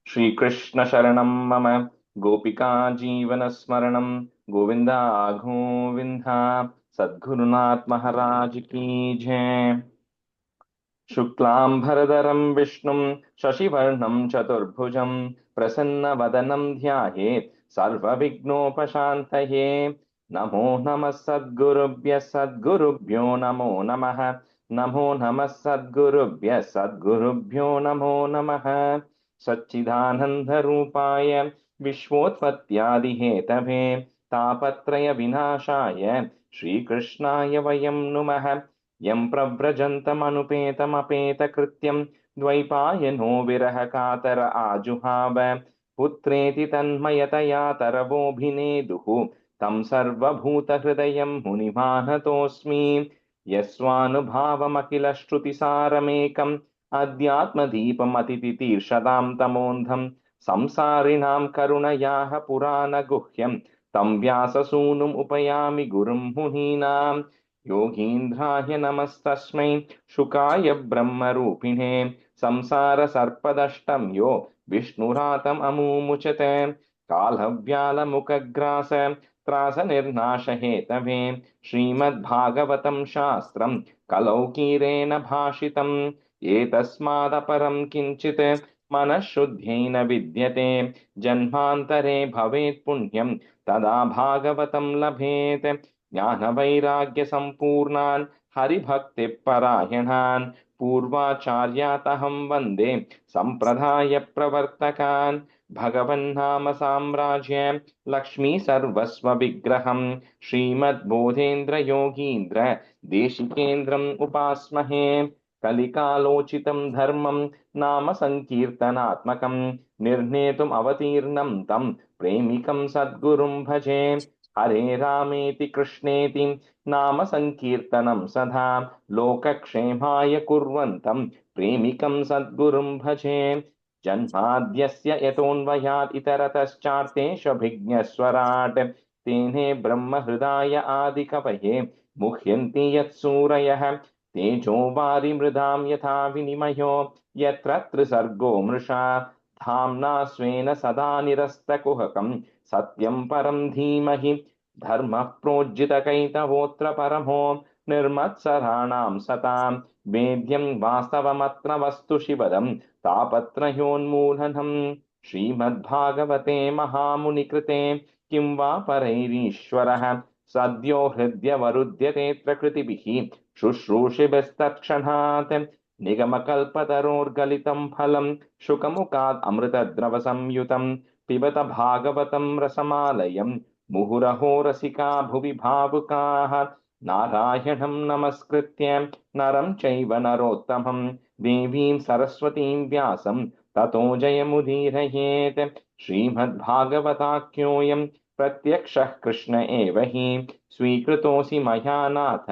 Shri Krishna Sharanam Mama Gopika Jeevana Smaranam Govinda Govinda Sadgurunath Maharaj Ki Jai. Shuklam Bharadaram Vishnum Shashivarnam Chaturbhujam Prasanna Dhyayet Sarva Vignopashantaye. Namo Namas Sadgurubhya Sadgurubhyo Namo Namaha. Namo Namas Sadgurubhya Sadgurubhyo Namo Namaha. Satchidananda Rupaya Vishwotpattyadi Hetave Tapatraya Vinashaya Shri Krishnaya Vayam Numaha. यं प्रव्रजन्तमनुपेतमपेतकृत्यं द्वैपायनो विरहकातर आजुहाव पुत्रेति तन्मयतया तरवोऽभिनेदुः तं सर्वभूतहृदयं मुनिमानतोऽस्मि यस्वानुभावमखिलश्रुतिसारमेकम् अध्यात्मदीपमतितितीर्षदां तमोन्धं संसारिणां करुणयाः पुराणगुह्यं तं व्याससूनुम् उपयामि गुरुं मुनीनाम् योगीन्द्राय नमस्तस्मै शुकाय ब्रह्मरूपिणे संसार सर्पदष्टं यो विष्णुरातम् अमूमुचते कालव्यालमुखग्रास त्रासनिर्नाशहेतवे श्रीमद्भागवतं शास्त्रं कलौकीरेण भाषितम् एतस्मादपरं किञ्चित् मनःशुद्ध्यै न विद्यते जन्मान्तरे भवेत् पुण्यं तदा भागवतं लभेत् ज्ञानवैराग्यसम्पूर्णान् हरिभक्तिपरायणान् पूर्वाचार्यातहं वन्दे सम्प्रदायप्रवर्तकान् भगवन्नाम साम्राज्य लक्ष्मी सर्वस्वविग्रहं श्रीमद्बोधेन्द्रयोगीन्द्र देशिकेन्द्रम् उपास्महे कलिकालोचितं धर्मं नाम संकीर्तनात्मकं निर्णेतुम् अवतीर्णं तं प्रेमिकं सद्गुरुं भजे हरे रामेति कृष्णेति नाम संकीर्तनं सदा लोकक्षेमाय कुर्वन्तं प्रेमिकं सद्गुरुं भजे जन्माद्यस्य यतोऽन्वयात् इतरतश्चार्तेष्वभिज्ञस्वराट् तेने ब्रह्महृदाय आदिकवये मुह्यन्ति यत्सूरयः तेजो वारिमृदां यथा विनिमयो यत्र त्रिसर्गो मृषा धाम्ना स्वेन सदा निरस्तकुहकं सत्यं परं धीमहि धर्मः प्रोज्झितकैतवोऽत्र परमो निर्मत्सराणां सतां वेद्यं वास्तवमत्र वस्तु शिवदं तापत्रयोन्मूलनम् श्रीमद्भागवते महामुनिकृते किं वा परैरीश्वरः सद्यो हृद्यवरुध्यतेऽत्र कृतिभिः शुश्रूषिभिस्तत्क्षणात् निगमकल्पतरोर्गलितं फलं शुकमुखात् अमृतद्रवसंयुतं पिबत भागवतं रसमालयं मुहुरहो रसिका भुवि भावुकाः नारायणं नमस्कृत्य नरं चैव नरोत्तमं देवीं सरस्वतीं व्यासं ततो जयमुदीरयेत् श्रीमद्भागवताख्योऽयं प्रत्यक्षः कृष्ण एव हि स्वीकृतोऽसि मया नाथ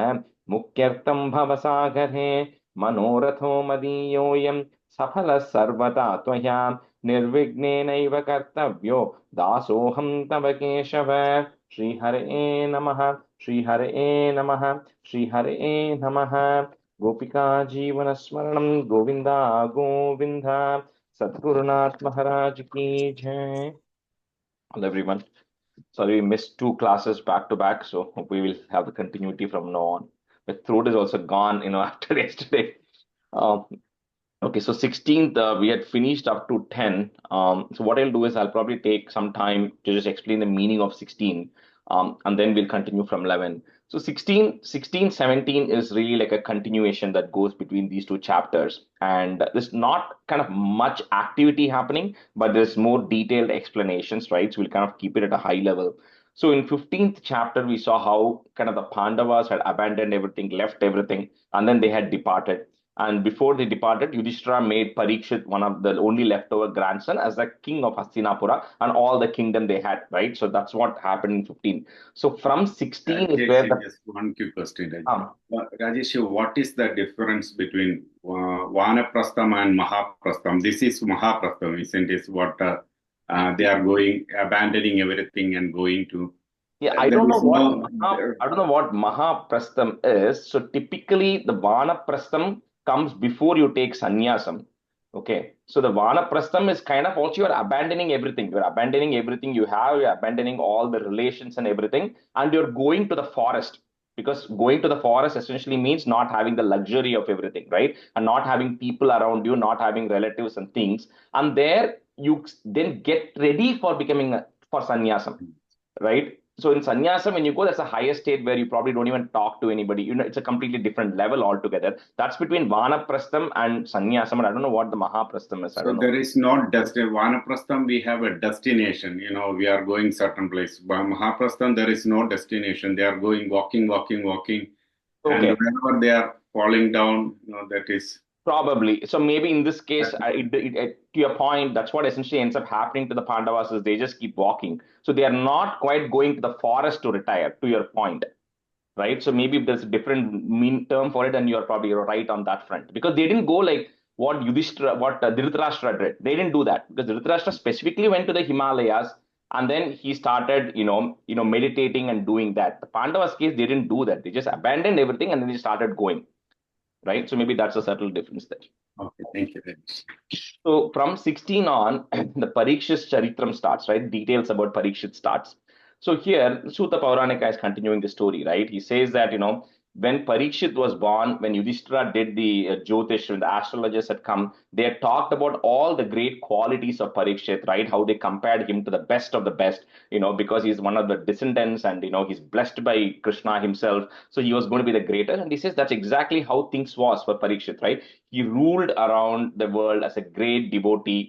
मुक्त्यर्थं भवसागरे मनोरथो मदीयोऽयं सफलः सर्वदा त्वया निर्विघ्नेनैव कर्तव्यो दासोऽहं तव केशव श्रीहरे नमः श्रीहरे नमः श्रीहरे नमः गोपिका जीवन स्मरणं गोविंदा गोविंदा सद्गुरुनाथ महाराज की जय. Hello everyone. Sorry we missed two classes back to back, so hope we will have the continuity from now on. My throat is also gone, after yesterday. Um, Okay, so 16th, we had finished up to 10. So what I'll do is I'll probably take some time to just explain the meaning of 16, and then we'll continue from 11. So 16, 17 is really like a continuation that goes between these two chapters. And there's not kind of much activity happening, but there's more detailed explanations, right? So we'll kind of keep it at a high level. So in 15th chapter, we saw how kind of the Pandavas had abandoned everything, left everything, and then they had departed. And before they departed, Yudhishthira made Parikshit one of the only leftover grandson as the king of Hastinapura and all the kingdom they had, right? So that's what happened in 15. So from 16 is where the Just one quick question, Rajesh. Rajesh, what is the difference between Vanaprastham and Mahaprastham? This is Mahaprastham, isn't it? What they are going, abandoning everything and going to. Yeah, I There don't know is what no. I don't know what Mahaprastham is. So typically the Vanaprastham comes before you take sannyasam. Okay, so the Vanaprastham is kind of also you're abandoning everything. You're abandoning everything you have, you're abandoning all the relations and everything, and you're going to the forest. Because going to the forest essentially means not having the luxury of everything, right? And not having people around you, not having relatives and things. And there you then get ready for becoming for sannyasam, right? So in sannyasa, when you go, that's a higher state where you probably don't even talk to anybody. You know, it's a completely different level altogether. That's between vanaprastham and sannyasam. And I don't know what the mahaprastham is. I So don't know. there is not Vanaprastham, we have a destination. We are going certain place. By Mahaprastham, there is no destination. They are going walking, walking, walking. And Okay, whenever they are falling down, that is. probably. So maybe in this case, to your point, that's what essentially ends up happening to the Pandavas is they just keep walking. So they are not quite going to the forest to retire. To your point, right? So maybe if there's a different mean term for it, and you're right on that front because they didn't go like what Yudhishthira, what Dhritarashtra did. They didn't do that because Dhritarashtra specifically went to the Himalayas and then he started, meditating and doing that. The Pandavas case, they didn't do that. They just abandoned everything and then they started going, right? So maybe that's a subtle difference there. Okay, thank you very much. So from 16 on, the Parikshit's Charitram starts, right? Details about Parikshit starts. So here, Sutta Pauranika is continuing the story, right? He says that, when Parikshit was born, when Yudhishthira did the Jyotish, when the astrologers had come, they had talked about all the great qualities of Parikshit, right? How they compared him to the best of the best, because he's one of the descendants and, he's blessed by Krishna himself. So he was going to be the greatest. And he says that's exactly how things was for Parikshit, right? He ruled around the world as a great devotee.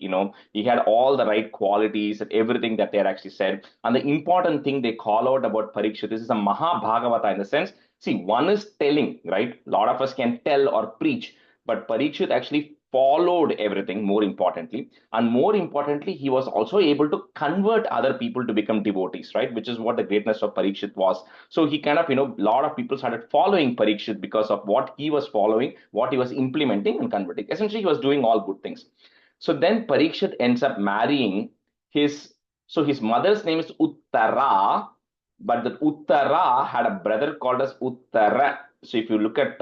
He had all the right qualities and everything that they had actually said. And the important thing they call out about Parikshit, this is a Mahabhagavata in the sense. See, one is telling, right? A lot of us can tell or preach, but Parikshit actually followed everything more importantly. And more importantly, he was also able to convert other people to become devotees, right? Which is what the greatness of Parikshit was. So he kind of, a lot of people started following Parikshit because of what he was following, what he was implementing and converting. Essentially, he was doing all good things. So then Parikshit ends up marrying his, so his mother's name is Uttara, but that Uttara had a brother called as Uttara. So if you look at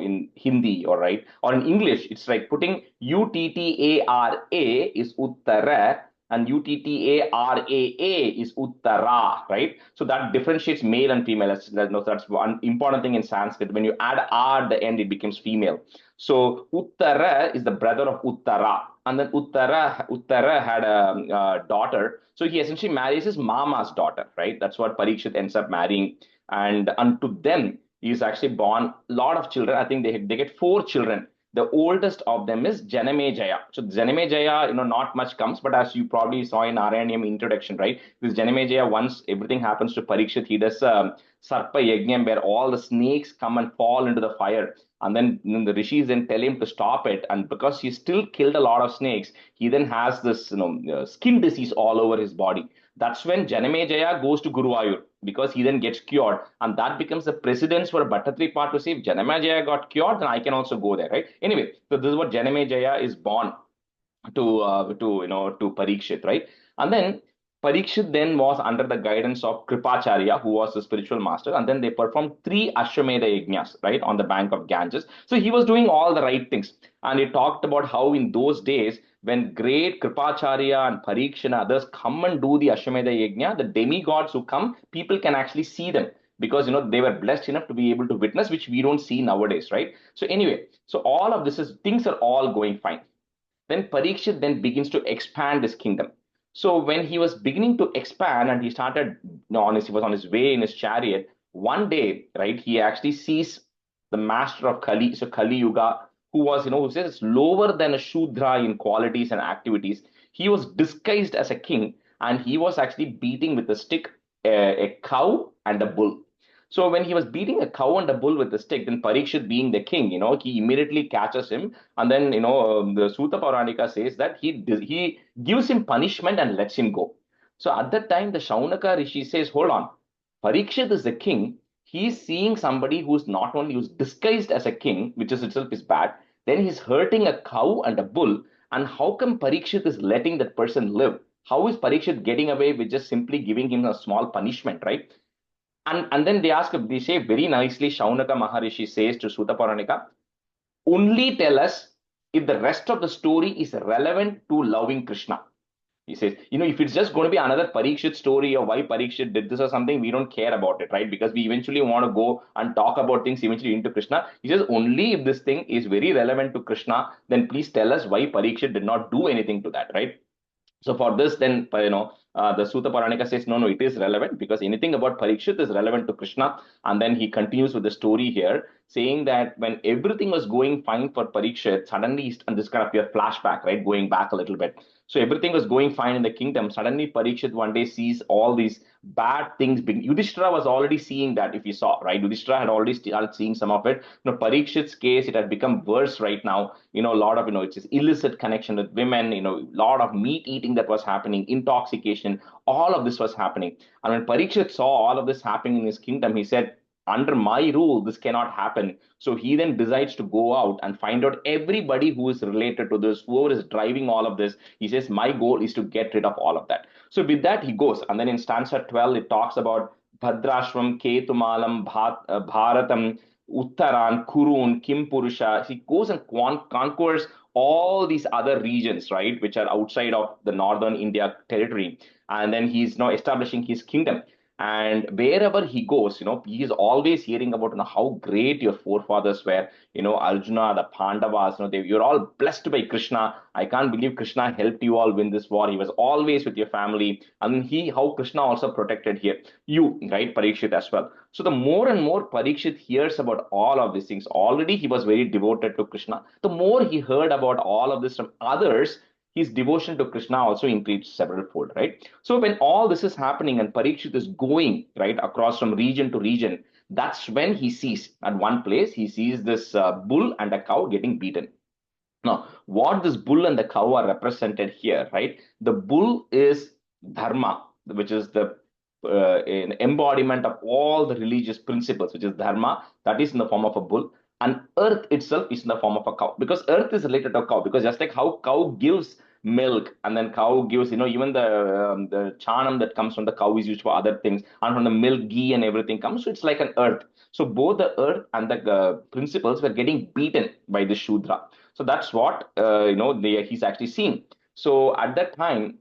in Hindi or right or in English, it's like putting Uttara is Uttara and Uttara is Uttara, right? So that differentiates male and female. That's one important thing in Sanskrit. When you add R at the end, it becomes female. So Uttara is the brother of Uttara, and then Uttara had a daughter. So he essentially marries his mama's daughter, right? That's what Parikshit ends up marrying, and unto them he is actually born a lot of children. I think they get four children. The oldest of them is Janamejaya. So Janamejaya, not much comes, but as you probably saw in Narayaniam introduction, right? This Janamejaya, once everything happens to Parikshit, he does Sarpa Yajnam where all the snakes come and fall into the fire. And then the rishis then tell him to stop it. And because he still killed a lot of snakes, he then has this skin disease all over his body. That's when Janamejaya goes to Guruvayur because he then gets cured. And that becomes the precedence for Bhattatripa to say, if Janamejaya got cured, then I can also go there, right? Anyway, so this is what Janamejaya is born to Parikshit, right? And then Parikshit then was under the guidance of Kripacharya, who was the spiritual master, and then they performed three Ashwamedha yajnas, right, on the bank of Ganges. So he was doing all the right things, and he talked about how in those days when great Kripacharya and Parikshit and others come and do the Ashwamedha yajna, the demigods who come, people can actually see them because they were blessed enough to be able to witness, which we don't see nowadays, right? So anyway, so all of this is things are all going fine. Then Parikshit then begins to expand his kingdom. So when he was beginning to expand and he started, he was on his way in his chariot, one day, right, he actually sees the master of Kali, so Kali Yuga, who was, who says lower than a Shudra in qualities and activities. He was disguised as a king and he was actually beating with a stick a cow and a bull. So when he was beating a cow and a bull with a stick, then Parikshit being the king, he immediately catches him. And then, the Sutta Puranika says that he gives him punishment and lets him go. So at that time, the Shaunaka Rishi says, hold on, Parikshit is the king. He's seeing somebody who's not only who's disguised as a king, which is itself is bad, then he's hurting a cow and a bull. And how come Parikshit is letting that person live? How is Parikshit getting away with just simply giving him a small punishment, right? And then they say very nicely, Shaunaka Maharishi says to Sutta Puranika, only tell us if the rest of the story is relevant to loving Krishna. He says, if it's just going to be another Parikshit story or why Parikshit did this or something, we don't care about it, right? Because we eventually want to go and talk about things eventually into Krishna. He says, only if this thing is very relevant to Krishna, then please tell us why Parikshit did not do anything to that, right? So for this, then the Sutta Puranika says, no, it is relevant because anything about Parikshit is relevant to Krishna. And then he continues with the story here, saying that when everything was going fine for Parikshit, suddenly, and this kind of a flashback, right, going back a little bit. So everything was going fine in the kingdom. Suddenly, Parikshit one day sees all these bad things. Yudhishthira was already seeing that, if you saw, right? Yudhishthira had already started seeing some of it. Parikshit's case, it had become worse right now. A lot of, it's this illicit connection with women, a lot of meat eating that was happening, intoxication, all of this was happening. And when Parikshit saw all of this happening in his kingdom, he said, under my rule, this cannot happen. So he then decides to go out and find out everybody who is related to this, whoever is driving all of this. He says, my goal is to get rid of all of that. So with that, he goes. And then in stanza 12, it talks about Bhadrashram, Ketumalam, Bharatam, Uttaran, Kurun, Kimpurusha. He goes and conquers all these other regions, right, which are outside of the northern India territory. And then he's now establishing his kingdom. And wherever he goes, he is always hearing about how great your forefathers were. Arjuna, the Pandavas, you're all blessed by Krishna. I can't believe Krishna helped you all win this war. He was always with your family. And how Krishna also protected here you, right, Parikshit as well. So the more and more Parikshit hears about all of these things, already he was very devoted to Krishna. The more he heard about all of this from others, his devotion to Krishna also increased several fold, right? So when all this is happening and Parikshit is going, right, across from region to region, that's when he sees at one place, he sees this bull and a cow getting beaten. Now, what this bull and the cow are represented here, right? The bull is dharma, which is the an embodiment of all the religious principles, which is dharma, that is in the form of a bull. And earth itself is in the form of a cow, because earth is related to a cow, because just like how cow gives milk and then cow gives, even the chanam that comes from the cow is used for other things, and from the milk, ghee and everything comes. So it's like an earth. So both the earth and the principles were getting beaten by the Shudra. So that's what he's actually seeing. So at that time,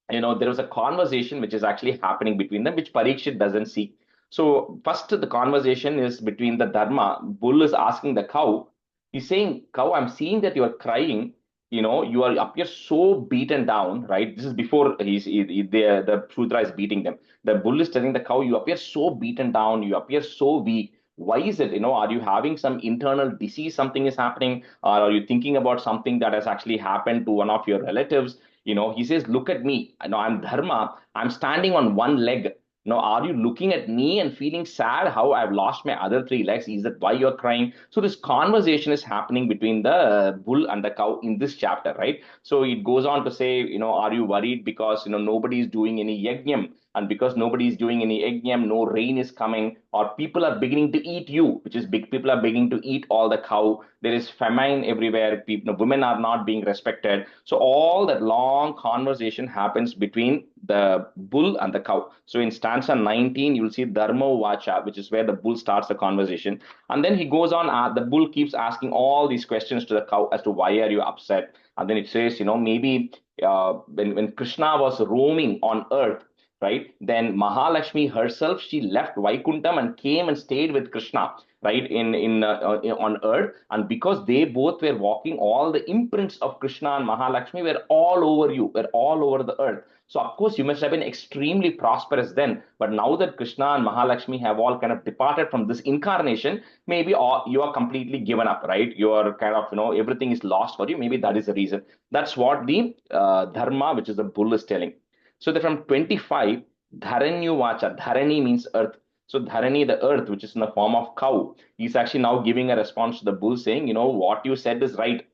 there was a conversation which is actually happening between them, which Parikshit doesn't see. So first, the conversation is between the Dharma. Bull is asking the cow. He's saying, "Cow, I'm seeing that you are crying. You are appear so beaten down, right? This is before the Shudra is beating them. The bull is telling the cow, you appear so beaten down. You appear so weak. Why is it? Are you having some internal disease? Something is happening, or are you thinking about something that has actually happened to one of your relatives?" He says, look at me. I'm Dharma. I'm standing on one leg. Are you looking at me and feeling sad how I've lost my other three legs? Is that why you're crying? So this conversation is happening between the bull and the cow in this chapter, right? So it goes on to say, are you worried because, nobody is doing any yajnam? And because nobody is doing any yajnam, no rain is coming, or people are beginning to eat you, which is big. People are beginning to eat all the cow. There is famine everywhere. People, women are not being respected. So all that long conversation happens between the bull and the cow. So in stanza 19, you'll see Dharma Vacha, which is where the bull starts the conversation. And then he goes on, the bull keeps asking all these questions to the cow as to why are you upset? And then it says, maybe when Krishna was roaming on earth, right? Then Mahalakshmi herself, she left Vaikuntham and came and stayed with Krishna, right? On earth, and because they both were walking, all the imprints of Krishna and Mahalakshmi were all over you, were all over the earth. So of course you must have been extremely prosperous then. But now that Krishna and Mahalakshmi have all kind of departed from this incarnation, maybe you are completely given up, right? You are kind of, everything is lost for you. Maybe that is the reason. That's what the dharma, which is the bull, is telling. So that from 25, Dharanyu Vacha, Dharani means earth. So Dharani, the earth, which is in the form of cow, he's actually now giving a response to the bull saying, what you said is right.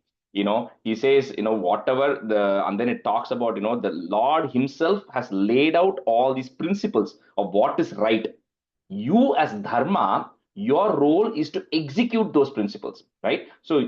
He says, whatever and then it talks about, the Lord himself has laid out all these principles of what is right. You as Dharma, your role is to execute those principles, right? So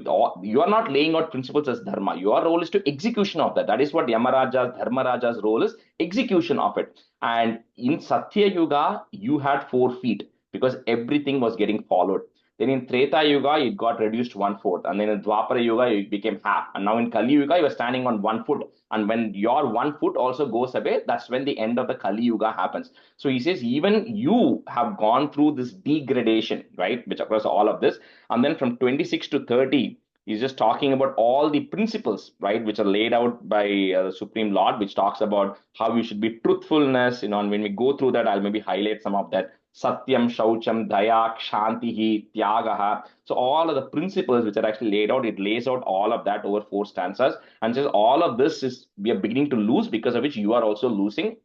you are not laying out principles as Dharma. Your role is to execution of that. That is what Yamaraja's, Dharmaraja's role is, execution of it. And in Satya Yuga, you had 4 feet because everything was getting followed. Then in Treta Yuga, it got reduced 1/4. And then in Dwapara Yuga, it became half. And now in Kali Yuga, you are standing on 1 foot. And when your 1 foot also goes away, that's when the end of the Kali Yuga happens. So he says, even you have gone through this degradation, right? Which across all of this. And then from 26 to 30, he's just talking about all the principles, right, which are laid out by the Supreme Lord, which talks about how you should be truthfulness. And when we go through that, I'll maybe highlight some of that. Satyam, Shaucham, Daya, Shantihi, Tyagaha. So all of the principles which are actually laid out, it lays out all of that over 4 stanzas. And says all of this is we are beginning to lose, because of which you are also losing.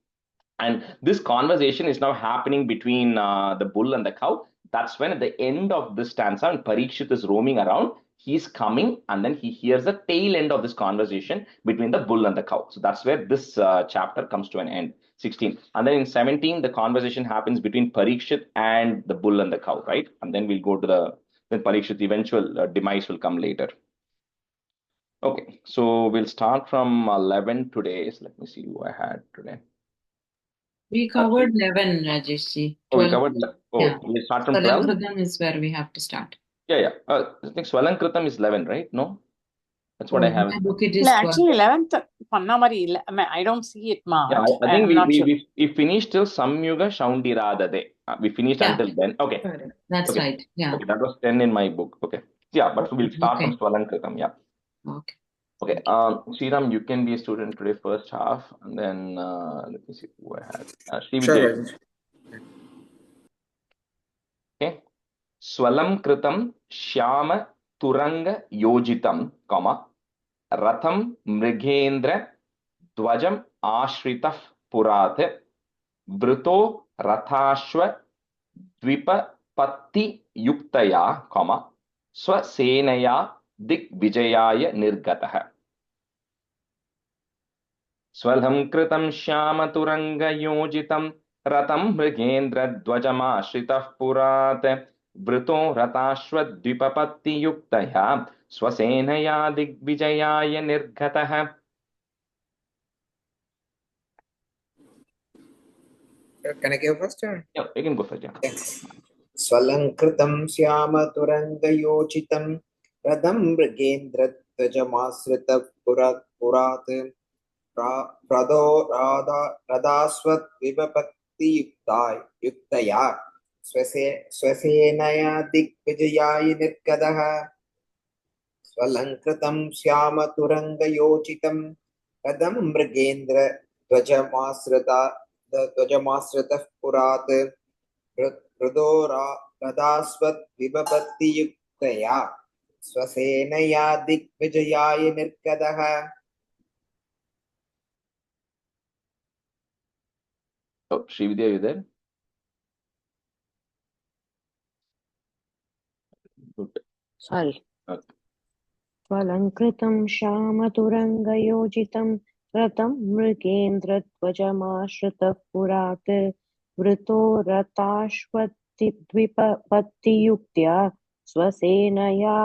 And this conversation is now happening between the bull and the cow. That's when at the end of this stanza, and Parikshit is roaming around, he's coming, and then he hears the tail end of this conversation between the bull and the cow. So that's where this chapter comes to an end. 16. And then in 17, the conversation happens between Parikshit and the bull and the cow, right? And then we'll go to then Parikshit's eventual demise will come later. Okay, so we'll start from 11 today. So let me see who I had today. We covered 11, Rajesh. Oh, we covered. Yeah. We start from 12. Swalankritam is where we have to start. Yeah. I think Swalankritam is 11, right? No, that's what I have. In my book it is actually 11th Pannamari. I mean, I don't see it marked. Yeah, I think sure. we finished till Samyuga Shaundiradade. We finished until then. Okay. That's okay. right. Yeah. Okay, that was 10 in my book. Okay. Yeah, but we'll start from Swalankritam. Yeah. Okay. Okay. Sriram, you can be a student today, first half, and then let me see who I had. Sure. Okay. Swalam kritam shyama turanga yojitam, comma, ratham mrigendra dvajam ashritah purat, vrito rathashva dvipapatti yuktaya, comma, swasenaya digvijayaya nirgatah. Swalham kritam shyama turanga yojitam ratam mrigendra dvajamashritah purat, vrito ratashva dvipapatti yuktaya swasenaya digvijayaya nirgatah. Can I go first? Yeah, you can go first. Yeah. Swalankritam syama turangayochitam radam mrigendra dvajamasrita purat prado radasvat vibhakti yuktaya swasenaya digvijayaya nirgadaha. Swalankritam syama turangayochitam radam mrigendra dvajamasrita purat radasvat vibhakti yuktaya swasenaya digvijayaya nirgadaha. Oh, Srividya, are you there? Good. Sorry. Okay. Swalankritam shyamaturangayojitam ratam mrigendradvajamashritah purat vrito ratashvatidvipattiyuktya swasenaya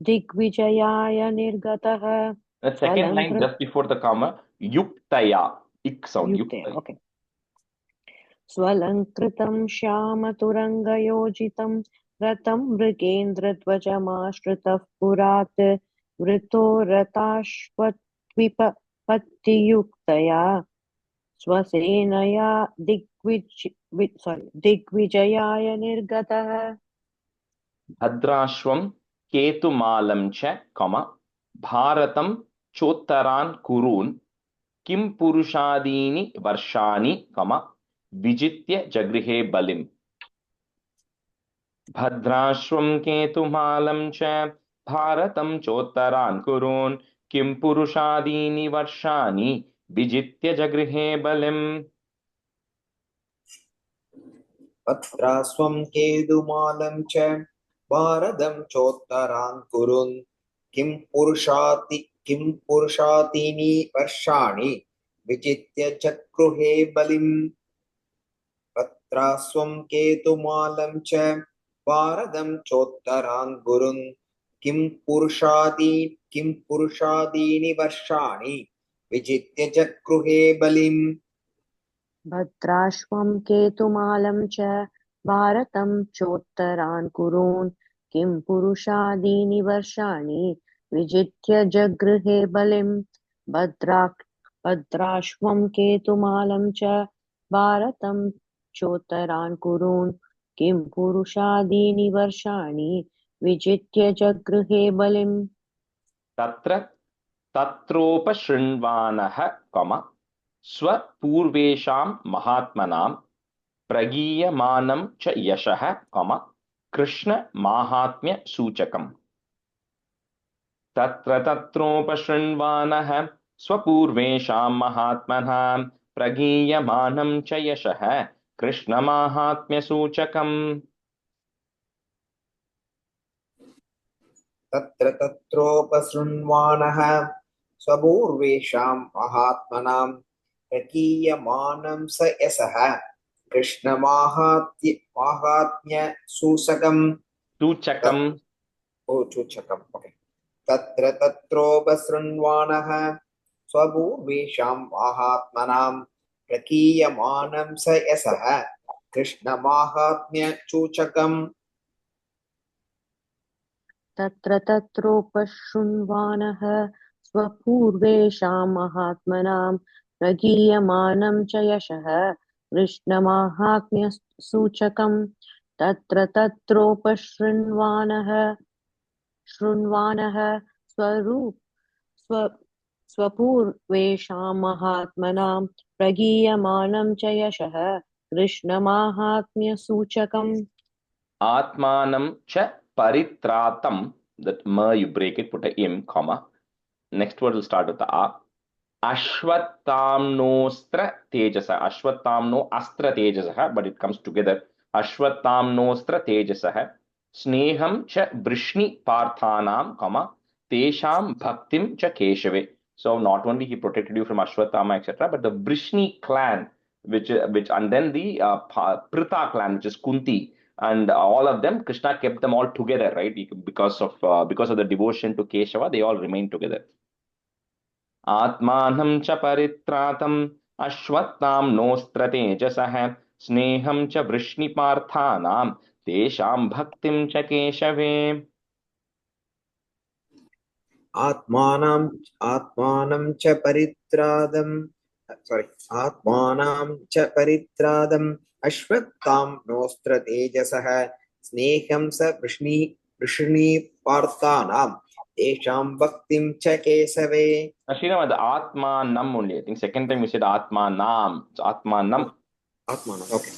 digvijayaya nirgatah. The second line just before the comma, yuktaya. Ik sound. Yuktaya. Okay. Swalankritam shyamaturangayojitam ratam mrigendradvajamashritah purat vrito ratashvatvipapatiyuktaya swasenaya digvijayaya nirgatah. Bhadrashvam ketumalam cha, comma, bharatam chottaran kurun kim purushadini varshani, comma, vijitya jagrihe balim. Bhadrashvam ketumalam cha bharatam chottaran kurun kim purushadini varshani vijitya jagrihe balim. Patrasvam kedumalam cha bharadam chottaran kurun kim purushatini varshani vijitya chakruhe balim. Patrasvam kedumalam cha bharadam chottaran kurun kim purushatini varshani vijitya chakruhe balim. Bhadrashvam ketumalam cha भारतं चोत्तरान् कुरून् किं पुरुषादीनि वर्षाणि विजित्य जगृहे बलिं भद्राश्वं केतुमालं च भारतं चोत्तरान् कुरून् किं पुरुषादीनि वर्षाणि विजित्य जगृहे बलिं तत्रोपशृण्वानः स्वपूर्वेषां महात्मनां प्रगीयमानं च यशः कृष्णमाहात्म्यसूचकम् तत्रोपशृण्वानः स्वपूर्वेषां महात्मनां प्रगीयमानं च यशः कृष्णमाहात्म्यसूचकम् तत्रोपशृण्वानः स्वपूर्वेषां महात्मनां प्रकीयमानं स यशः कृष्णमाहात्म्यसूचकम् सूचकम् सूचकम् ओके तत्रोपशृण्वानः स्वपूर्वेषां महात्मनां प्रकीयमानं स यशः कृष्णमाहात्म्यसूचकम् तत्रोपशृण्वानः स्वपूर्वेषां महात्मनां प्रगीयमानं च यशः कृष्णमाहात्म्यसूचकम् तत्रोपशृण्वानः स्वपूर्वेषां महात्मनां प्रगीयमानं च यशः कृष्णमाहात्म्यसूचकम् आत्मानं च परित्रातं, that ma you break it, put a im comma, next word will start with the a. Ashwattamnostra tejasa, ashwattamno astra tejasah, but it comes together. Ashwattamnostra tejasah sneham cha vrishni parthanam comma tesham bhaktim cha keshave. So not only he protected you from Ashwatthama etc., but the Vrishni clan, which and then the Pritha clan, which is Kunti, and all of them, Krishna kept them all together, right? Because of the devotion to Keshava, they all remained together. आत्मानं च परित्रातम् अश्वत्थाम्नोऽस्त्र तेजसः स्नेहं च वृष्णिपार्थानां तेषां भक्तिं च केशवे. आत्मानं च परित्रादम् अश्वत्थाम्नोऽस्त्र तेजसः स्नेहं स वृष्णीपार्थानां तेषां भक्तिं च केशवे. Srinavad, Atmanam only. I think second time we said Atmanam. It's Atmanam. Okay.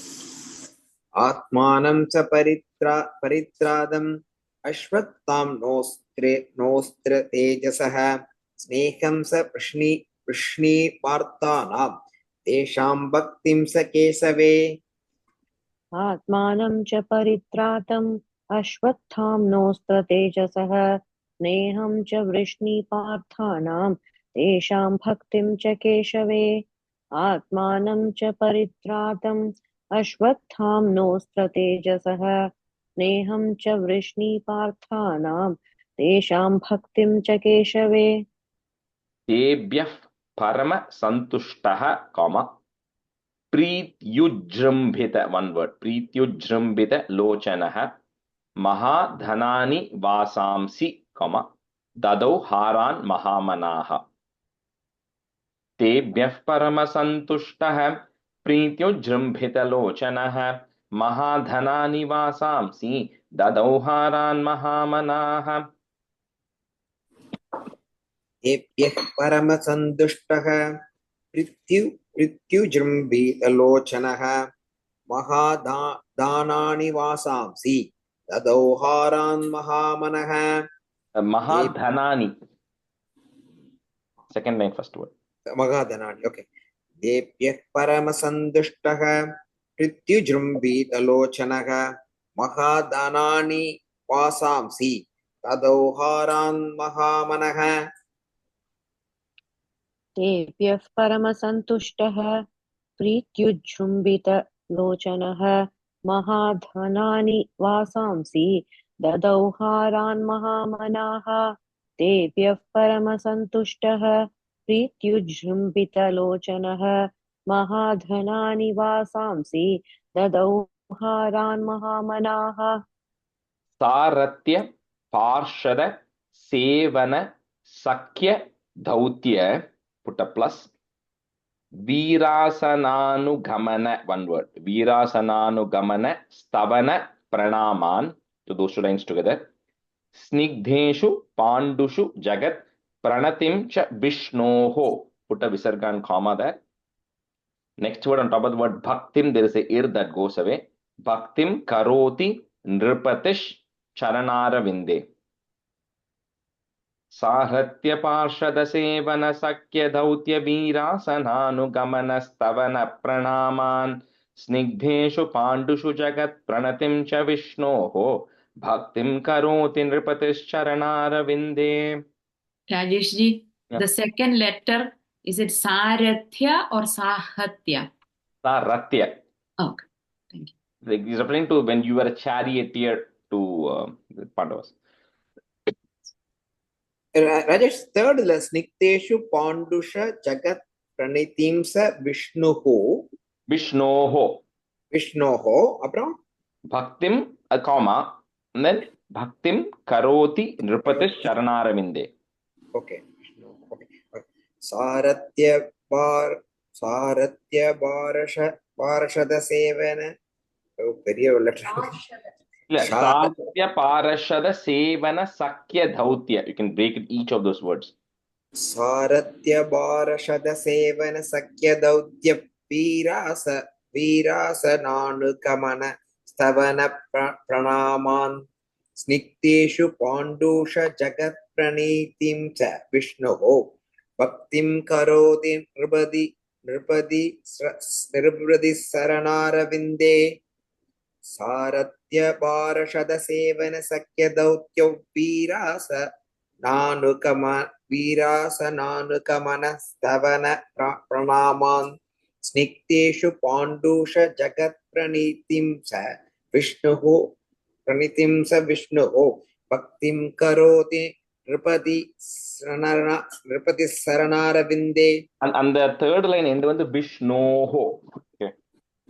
आत्मानं च परित्रादम् अश्वत्थाम्नोऽस्त्र तेजसः स्नेहं स वृष्णीपार्थानां तेषां भक्तिं स केशवे. आत्मानं च परित्रातम् अश्वत्थाम्नोऽस्त्र तेजसः स्नेहं च वृष्णिपार्थानां तेषां भक्तिं च केशवे. आत्मानं च परित्रातम् अश्वत्थाम्नोऽस्त्र तेजसः स्नेहं च वृष्णिपार्थानां तेषां भक्तिं च केशवे. तेभ्यः परम संतुष्टः कौमा प्रीत्युजृंभित, one word, प्रीत्युजृंभित लोचनः महाधनानि वासांसि कौमा ददौ हारान् महामनाः. तेभ्यः परमसन्तुष्टः प्रीत्युजृम्भितलोचनः महाधनानि वासांसि ददौ हारान् महामनाः. तेभ्यः परमसन्तुष्टः पृथ्युजृम्भितलोचनः महादानानि वासांसि ददौ हारान् महामनः. महाधनानि, second line first word. महाधनानि ओके. तेभ्यः परमसन्तुष्टः पृथ्युजृम्भितलोचनः महाधनानि वासांसि तदौ हारान् महामनः. तेभ्यः परमसन्तुष्टः प्रीत्युजृम्भितलोचनः महाधनानि वासांसि ददौ हारान् महामनाः. तेभ्यः परमसन्तुष्टः प्रीत्युजृम्भितलोचनः महाधनानि वासांसि ददौ तदौहारान् महामनाः सारथ्य पार्षद सेवन सख्य दौत्य put a plus वीरासनानुगमन one word वीरासनानुगमन स्तवन प्रणामान to those two lines together स्निग्धेषु पाण्डुषु जगत् प्रणतिं च विष्णोः put a visarga and comma there. Next word on top of the word bhaktim, there is a ir that goes away. Bhaktim karoti nripatish charanara साहृत्य पार्षद सेवन सख्य दौत्य वीरासनानुगमन स्तवन प्रणामान् स्निग्धेषु पाण्डुषु जगत् प्रणतिं च विष्णोः भक्तिं करोति नृपतिश्चरणारविन्दे. Rajesh ji, the second letter, is it Sarathya or Sahatya? Saratya. Okay, thank you. It is referring to when you were a charioteer to the Pandavas. Rajesh, third is Snikteshu Pandusha Jagat Pranitimsa Vishnuho. Vishnoho. Vishnoho. Apram? Bhaktim, a comma, and then Bhaktim karoti nripatish charanarvinde. Okay. Okay. Saratya Parashada Sevana. Oh, very letter. Satya Parashada Sevana Sakya Dhautya. You can break it each of those words. Saratya Parashada Sevana Sakya Dhautya Virasa Nanukamana Stavana Pranaman Snikteshu Pandusha Jagat Pranitim Cha Vishnuho Bhaktim Karoti Nripadi Saranara Saratya Parashada Sevana Sakya Dautya Virasa Nanukamana Stavana Pranaman Snikteshu Pandusha Jagat Pranitim Sa Vishnuho Bhaktim Karoti Nripati Saranara Vinde. And the third line end with the Vishnoho. Okay.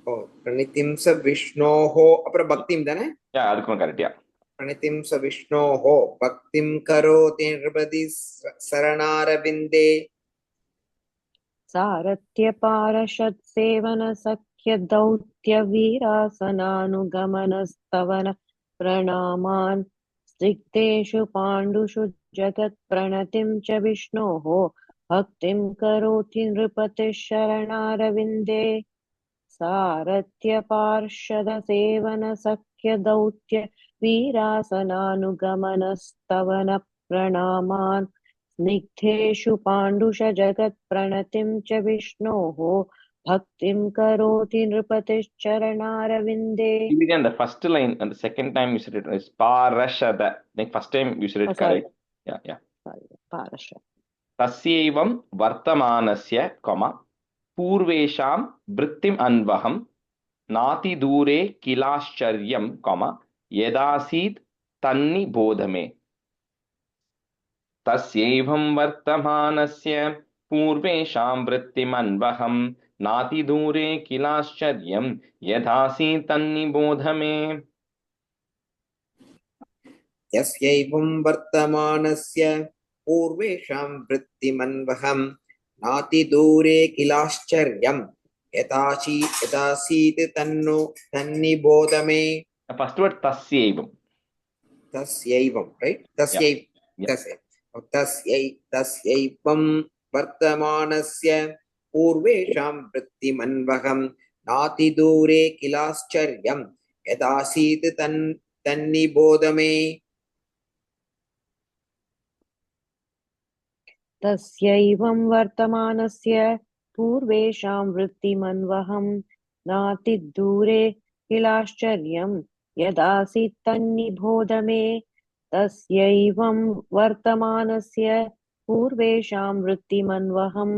Oh, Pranitimsa Vishnoho. Apra Bhaktim dane? Yeah, that's correct. Yeah. Pranitimsa Vishnoho. Bhaktim Karoti Nripati Saranara Vinde. सारथ्य पारषद सेवन सख्य दौत्य वीरासनानुगमन स्तवन प्रणामान् स्निग्धेषु पाण्डुषु जगत् प्रणतिं च विष्णोः भक्तिं करोति नृपतिः शरणारविन्दे सारथ्य पार्षद सेवन सख्य दौत्य वीरासनानुगमन स्तवन प्रणामान् स्निग्धेषु पाण्डुष जगत् प्रणतिं च विष्णोः भक्तिं करोति नृपतिश्चरणारविन्दे. Again, the first line and the second time you said it is Parashada. I think first time you said it correct. Yeah, yeah. Parashada. Tasyevam vartamanasya, comma, purvesham vrittim anvaham nati dure kilascharyam, comma, yedasid tanni bodhame. तस्यैवं वर्तमानस्य पूर्वेषां वृत्तिमन्वहं नाति दूरे किलाश्चर्यं यथासीत् तन्निबोध मे. यस्यैवं वर्तमानस्य पूर्वेषां वृत्तिमन्वहं नाति दूरे किलाश्चर्यं यथासीत् तन्निबोध मे. First word tasyaivam. Tasyaivam, right? Tasyaivam vartamanasya purvesham vrittimanvaham nati dure kilascharyam yadasit tannibodame. तस्यैवं वर्तमानस्य पूर्वेषां वृत्तिमन्वहं नातिदूरे किलाश्चर्यं यदासीत् तन्निबोध मे. तस्यैवं वर्तमानस्य पूर्वेषां वृत्तिमन्वहं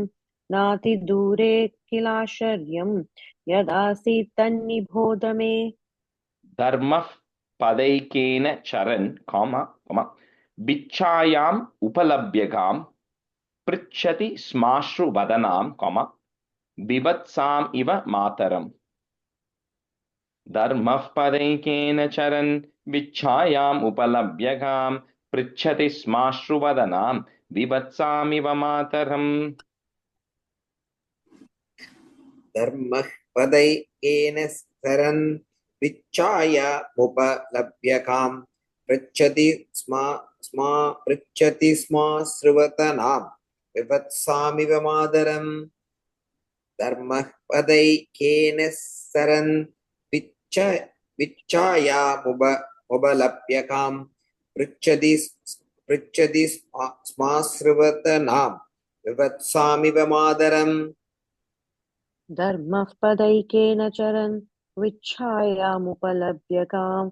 नातिदूरे किलाश्चर्यं यदासीत् तन्निबोध मे. धर्मः पदैकेन चरन्, comma, बिच्छायाम् उपलभ्यगाम् पृच्छति स्माश्रु वदनां, comma, बिभत्साम् इव मातरम्. धर्मः पदैकेन चरन् विच्छायाम् उपलभ्यगाम् पृच्छति स्माश्रुवदनाम् विवत्सामिव मातरम्. धर्मः पदैकेन सरन् विच्छायामुपलभ्यकां पृच्छति स्म श्रुवतनां विवत्सामिव मातरम् धर्मः पदैकेन सरन् विच्छायामुपलभ्यकां पृच्छति स्माश्रुवतनां विवत्सामिव मातरम् धर्मः पदैकेन चरन् विच्छायामुपलभ्यकाम्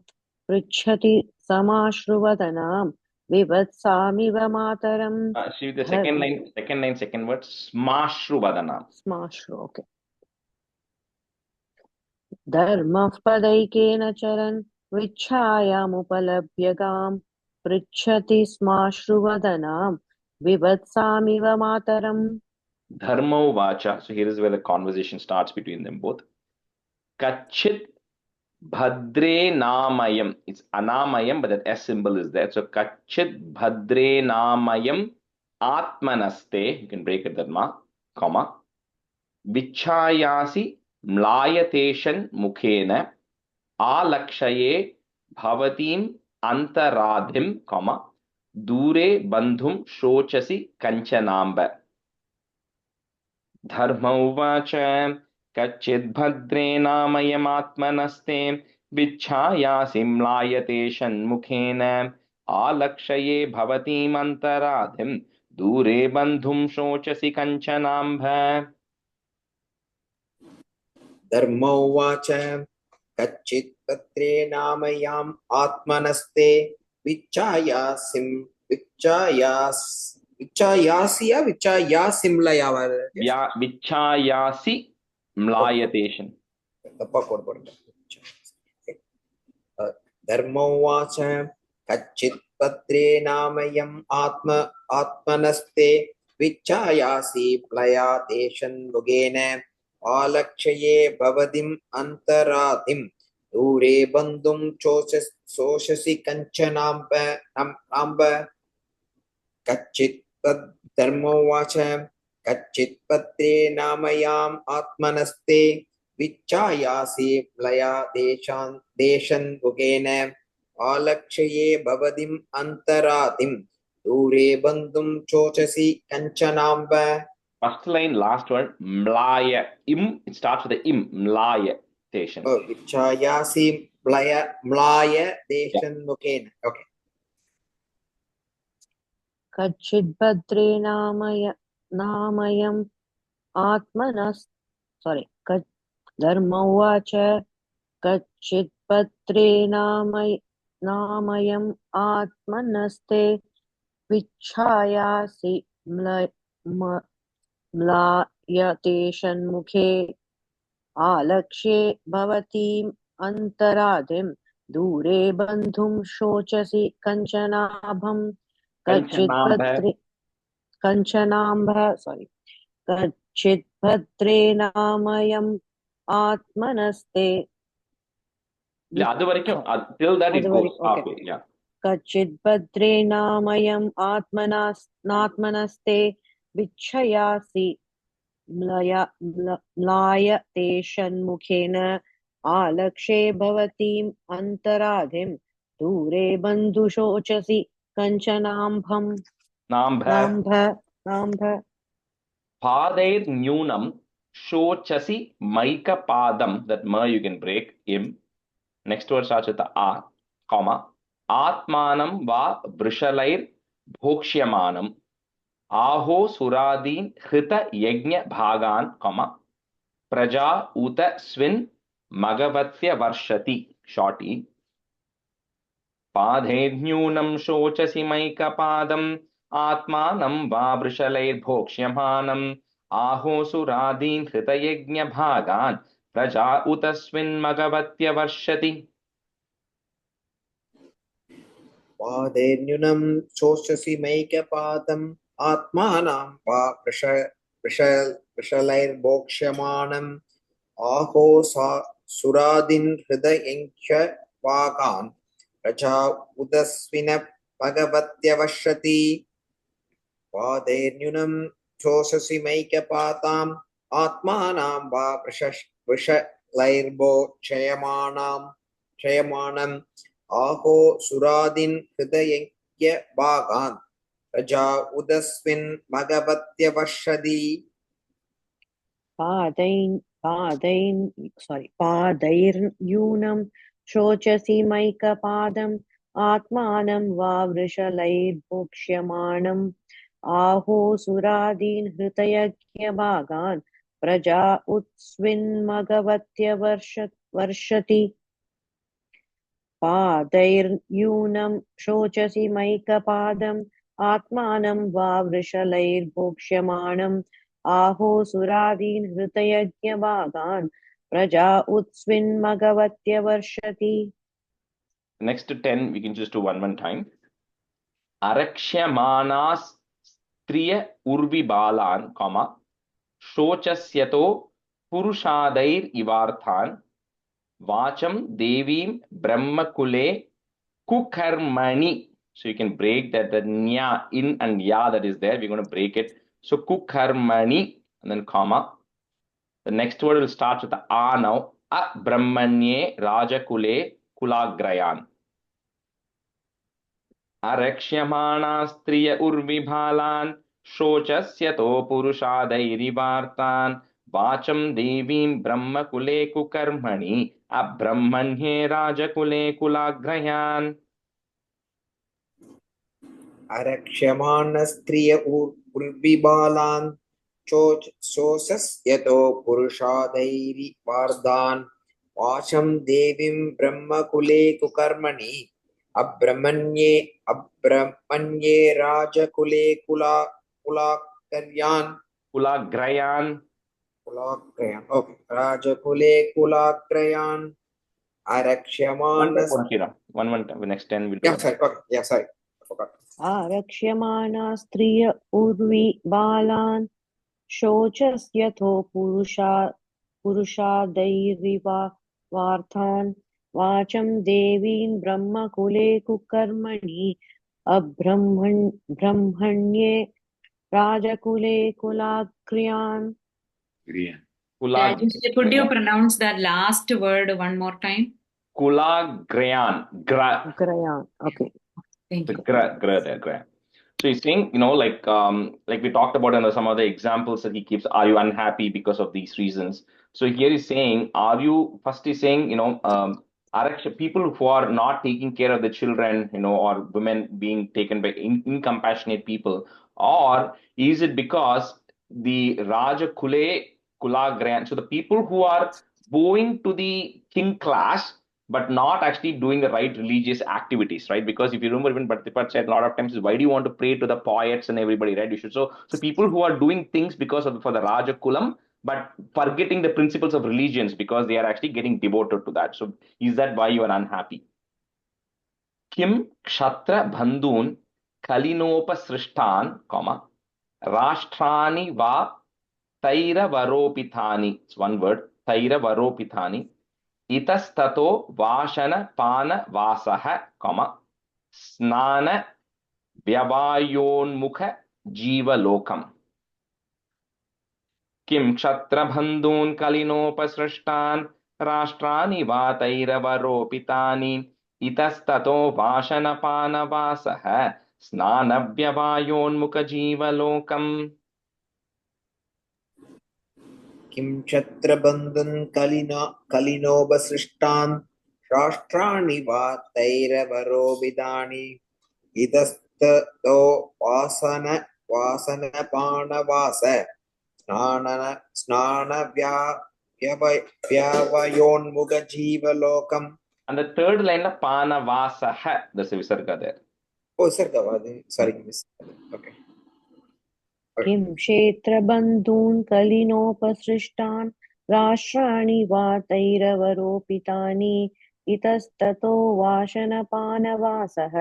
पृच्छति समाश्रुवदनां विवत्सामिव मातरम्. See the second line, second word, smashruvadanam. Smashru, okay. धर्मः पदैकेन चरन् विच्छायामुपलभ्यकाम् पृच्छति स्माश्रुवदनां विवत्सामिव मातरम्. Dharma vacha. So here is where the conversation starts between them both. Kachit bhadre namayam. It's anamayam, but that S symbol is there. So kachit bhadre namayam atmanaste. You can break it, dharma, comma. Vichayasi mlayateshan mukhena alakshaye bhavatim antaradhim, comma. Dure bandhum shochasi kanchanamba. धर्म उवाच कच्चिद्भद्रे नामयमात्मनस्ते विच्छायासि म्लायते षण्मुखेन आलक्ष्ये भवतीमन्तराधिं दूरे बन्धुं शोचसि कञ्चनाम्भ. धर्मोवाच कच्चित्पत्रे नामयाम् आत्मनस्ते विच्छायासि म्लायतेषन्. धर्मोवाच कच्चित्पत्रे नामयम् आत्मनस्ते विच्छायासि म्लायतेषन्मुखेन आलक्ष्ये भवतीम् अन्तराधिं दूरे बन्धुं शोषसि कञ्चनाम्ब. धर्मोवाच कच्चित्पत्रे नामयाम् आत्मनस्ते विच्छायासि म्लायतेषन्मुखेन आलक्ष्ये भवतीम् अन्तराधिं दूरे बन्धुं शोचसि कञ्चनाम्ब. First line, last word, mlaya. It starts with the mlaya. Vichayasi mlayateshanmukhena. Okay. कच्चिद्भद्रे नामयम् आत्मनस् धर्म उवाच कच्चिद्भद्रे नामयम् आत्मनस्ते विच्छायासि म्लायतेषन्मुखे आलक्ष्ये भवतीम् अन्तराधिं दूरे बन्धुं शोचसि कञ्चनाभम्. कच्चिद्भद्रे नामयम् आत्मनस्ते. Till that it goes halfway. Yeah. कच्चिद्भद्रे नामयम् आत्मनस्ते विच्छयासि म्लायतेषन्मुखेन आलक्ष्ये भवतीम् अन्तराधिं दूरे बन्धुशोचसि कञ्चनाम्भम्. नाम्भ. Padair nyunam shochasi maika padam. That ma you can break im. Next word starts with the a, comma. Atmanam va vrishalair bhoksyamanam. Aho suradin hrita yajna bhagan, comma. Praja uta swin magavatya varshati. Shorty. पाधेन्यूनं शोचसि मैकपादम् आत्मानं वा वृषलैर्भोक्ष्यमानम् आहोसुरादीन् हृतयज्ञभागान् प्रजा उतस्मिन्मगवत्यवर्षति. पाधेन्यूनं शोचसि मैकपादम् आत्मानं वा वृषलैर्भोक्ष्यमानम् आहो सुरादिन् हृदयञ्च वागान् प्रजा उदस्विन भगवत्यवशति पादैर्न्यूनं चोषसि मैकपाताम् आत्मानां वा वृषलैर्भो क्षयमाणम् आहो सुरादिन् हृदयज्ञ भागान् प्रजा उदस्विन् भगवत्यवशति पादैर्यूनं शोचसि मैकपादम् आत्मानं वा वृषलैर्भोक्ष्यमाणम् आहो सुरादीन् हृतयज्ञभागान् प्रजा उस्विन्मघवत्यवर्षति पादैर्यूनं शोचसि मैकपादम् आत्मानं वा वृषलैर्भोक्ष्यमाणम् आहो सुरादीन् हृतयज्ञभागान् प्रजा उस्विन्मघवत्यवर्षति. Next 10 we can just do one time. Arakshamanas striya urvi balan, comma, shocasyato purushadair ivarthan, vacham devim brahmakule kukarmani. So you can break that, the nya, in and ya that is there, we're going to break it. So kukarmani, and then comma. The next word will start with the a now. A brahmanye rajakule kulagrayan. Arakshamanas striya urvibhalan shocasyato purushadairivartan vacham devim brahmakule kukarmani abrahmanye rajakule kulagrayan. अरक्ष्यमाणस्त्रिय उर्विबालान् शोषस्यतो पुरुषादैर्वार्धान् वाचं देवीं ब्रह्मकुले कुकर्मणि अब्रह्मण्ये राजकुले कुलाग्रयान् okay राजकुले कुलाग्रयान् आरक्ष्यमाणस् One time. Next 10 will yeah sorry okay yeah sorry I forgot. आरक्ष्यमाणा स्त्रिय उर्विबालान् शोचस्यथो पुरुषादैर्वार्थान् वाचं देवीन् ब्रह्मकुले कुकर्मणि अब्रह्मण्ये राजकुले कुलाग्रयान्. Rajesh, could you pronounce that last word one more time? Kulagrayan. Grayan. Okay. Thank you. Gra. So he's saying, like we talked about in some other examples that he keeps, are you unhappy because of these reasons? So here he's saying, first he's saying, people who are not taking care of the children, or women being taken by incompassionate people, or is it because the Raja Kulagrayan, so the people who are going to the king class, but not actually doing the right religious activities, right? Because if you remember, even Bhattipat said a lot of times, why do you want to pray to the poets and everybody, right? You should. So people who are doing things for the Raja Kulam, but forgetting the principles of religions because they are actually getting devoted to that. So is that why you are unhappy? Kim Kshatra Bandhun Kalinopasrishtan, comma, Rashtrani va Taira Varopithani. It's one word, Taira Varopithani. Itastato Vashana Pana Vasaha, comma, Snana Vyavayonmukha Jiva Lokam. Kim Kshatra Bandhun Kalinopasrishtan Rashtrani Vatairavaro Itastato Vashana Pana Vasaha Snana Vyavayonmukha Jiva Lokam. किं क्षत्रबन्धुन् कलिनोपसृष्टान् राष्ट्राणि वा तैरवरोभिदानि इतस्ततो वासनपाणवास स्नानव्यवयोन्मुखजीवलोकम्. And the third line of Panavasaha, there's a visarga there. Oh, Visarga, sorry, okay. किं क्षेत्रबन्धून् कलिनोपसृष्टान् राष्ट्राणि वा तैरवरोपितानि इतस्ततो वाशनपानवासः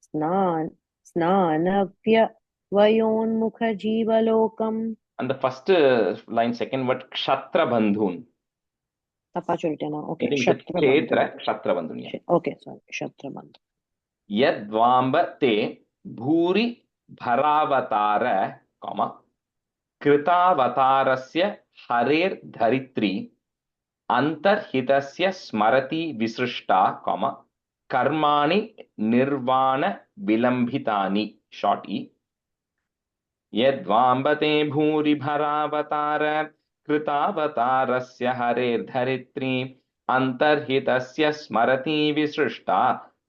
स्नानव्यवयोन्मुखजीवलोकम्. And the first line, second word, Kshatra Bandhun. Tapa Chultana. I Okay. think it's Kshatrabandhu. Kshetra Kshatrabandhu. Okay, sorry. Kshatrabandhu. Yadvamba te bhuri bharavatara, comma, कृतावतारस्य हरेर् धरित्री अंतर्हितस्य स्मरति विसृष्टा comma कर्माणि निर्वाण विलंबितानि short E यद्वांबते भूरि भरावतार कृतावतारस्य हरेर् धरित्री अंतर्हितस्य स्मरति विसृष्टा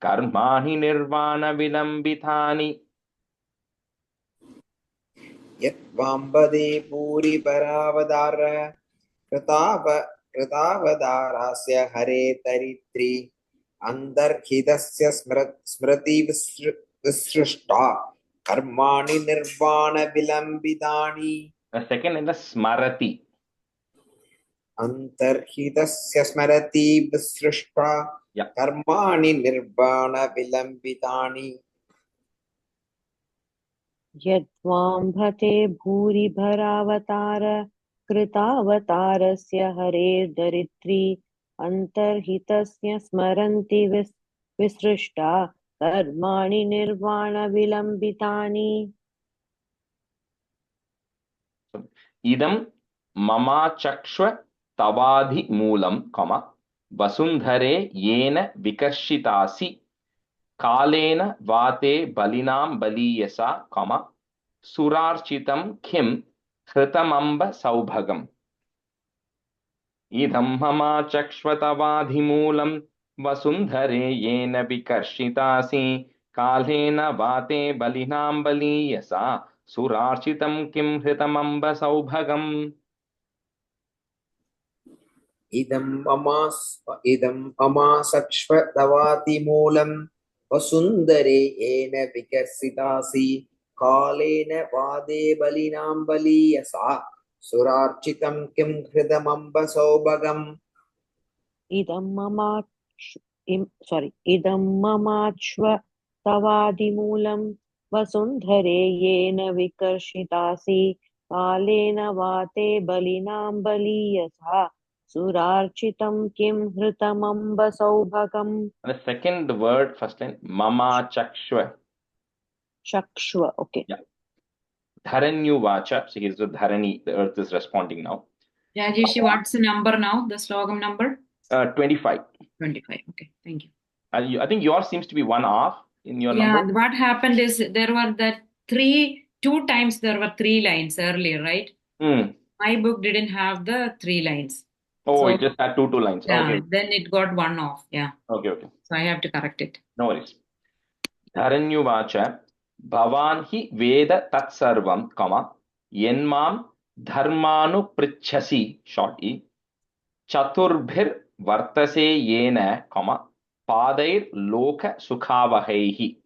कर्माणि निर्वाण विलंबितानि यद्वाम्बदे भूरि परावदार कृतावदारास्य हरे तरित्री अन्तर्हितस्य स्मृति विसृष्टा कर्माणि निर्वाण विलंबितानि सेकंड इन द स्मरति अन्तर्हितस्य स्मरति विसृष्टा कर्माणि निर्वाण विलंबितानि यद्वाम्भते भूरि भरावतार कृतावतारस्य हरेर्दरित्री अन्तर्हितस्य स्मरन्ति विसृष्टा कर्माणि निर्वाणविलम्बितानि इदं ममाचक्ष्व तवाधिमूलं कमा वसुन्धरे येन विकर्षितासि कालेन वाते बलिनां बलीयसा कमा सुरार्चितं किं हृतमम्ब सौभगम् इदं ममाचक्ष्व तवाधिमूलं वसुन्धरे येन विकर्षितासि कालेन वाते बलिनां बलीयसा सुरार्चितं किं हृतमम्ब सौभगम् इदं ममासक्ष्व तवातिमूलं वसुन्धरे येन विकसितासि कालेन वादे बलिनां बलीयसा सुरार्चितं किं हृदमम्ब सौभगम् इदं ममाच्व तवादिमूलं वसुन्धरे येन विकर्षितासि कालेन वाते बलिनां बलीयसा सुरार्चितं किं हृतमम्ब सौभगम्. The second word, first line, mama chakshva. Chakshva, okay. Yeah. Dharanyu vacha. So here's the dharani, the earth is responding now. Rajesh, what's the number now? The slogam number? 25. 25. Okay, thank you. I think yours seems to be one off in your Yeah, number. what happened is there were two times there were 3 lines earlier, right? My book didn't have the 3 lines. Oh, So, it just had two lines. yeah, Okay. then it got one off. Yeah. Okay. So I have to correct it. No worries. Dharanyu vacha. Bhavan hi veda tat sarvam, comma, yenmam dharmanu prichhasi, short e, chaturbhir vartase yena, comma, padair loka sukhavahaihi.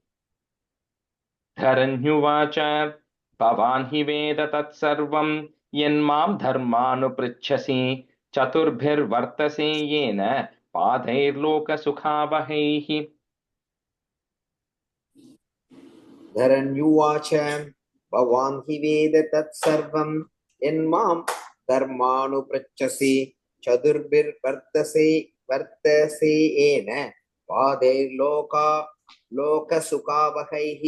Dharanyu Bhavan hi veda tat sarvam yenmam dharmanu prichhasi chaturbhir vartase yena padair loka sukhavahaihi. धरण्युवाच भवान् हि वेद तत्सर्वं यन्मां धर्मानुपृच्छसि चतुर्भिर्वर्तसे येन पादैर्लोकसुखावहैः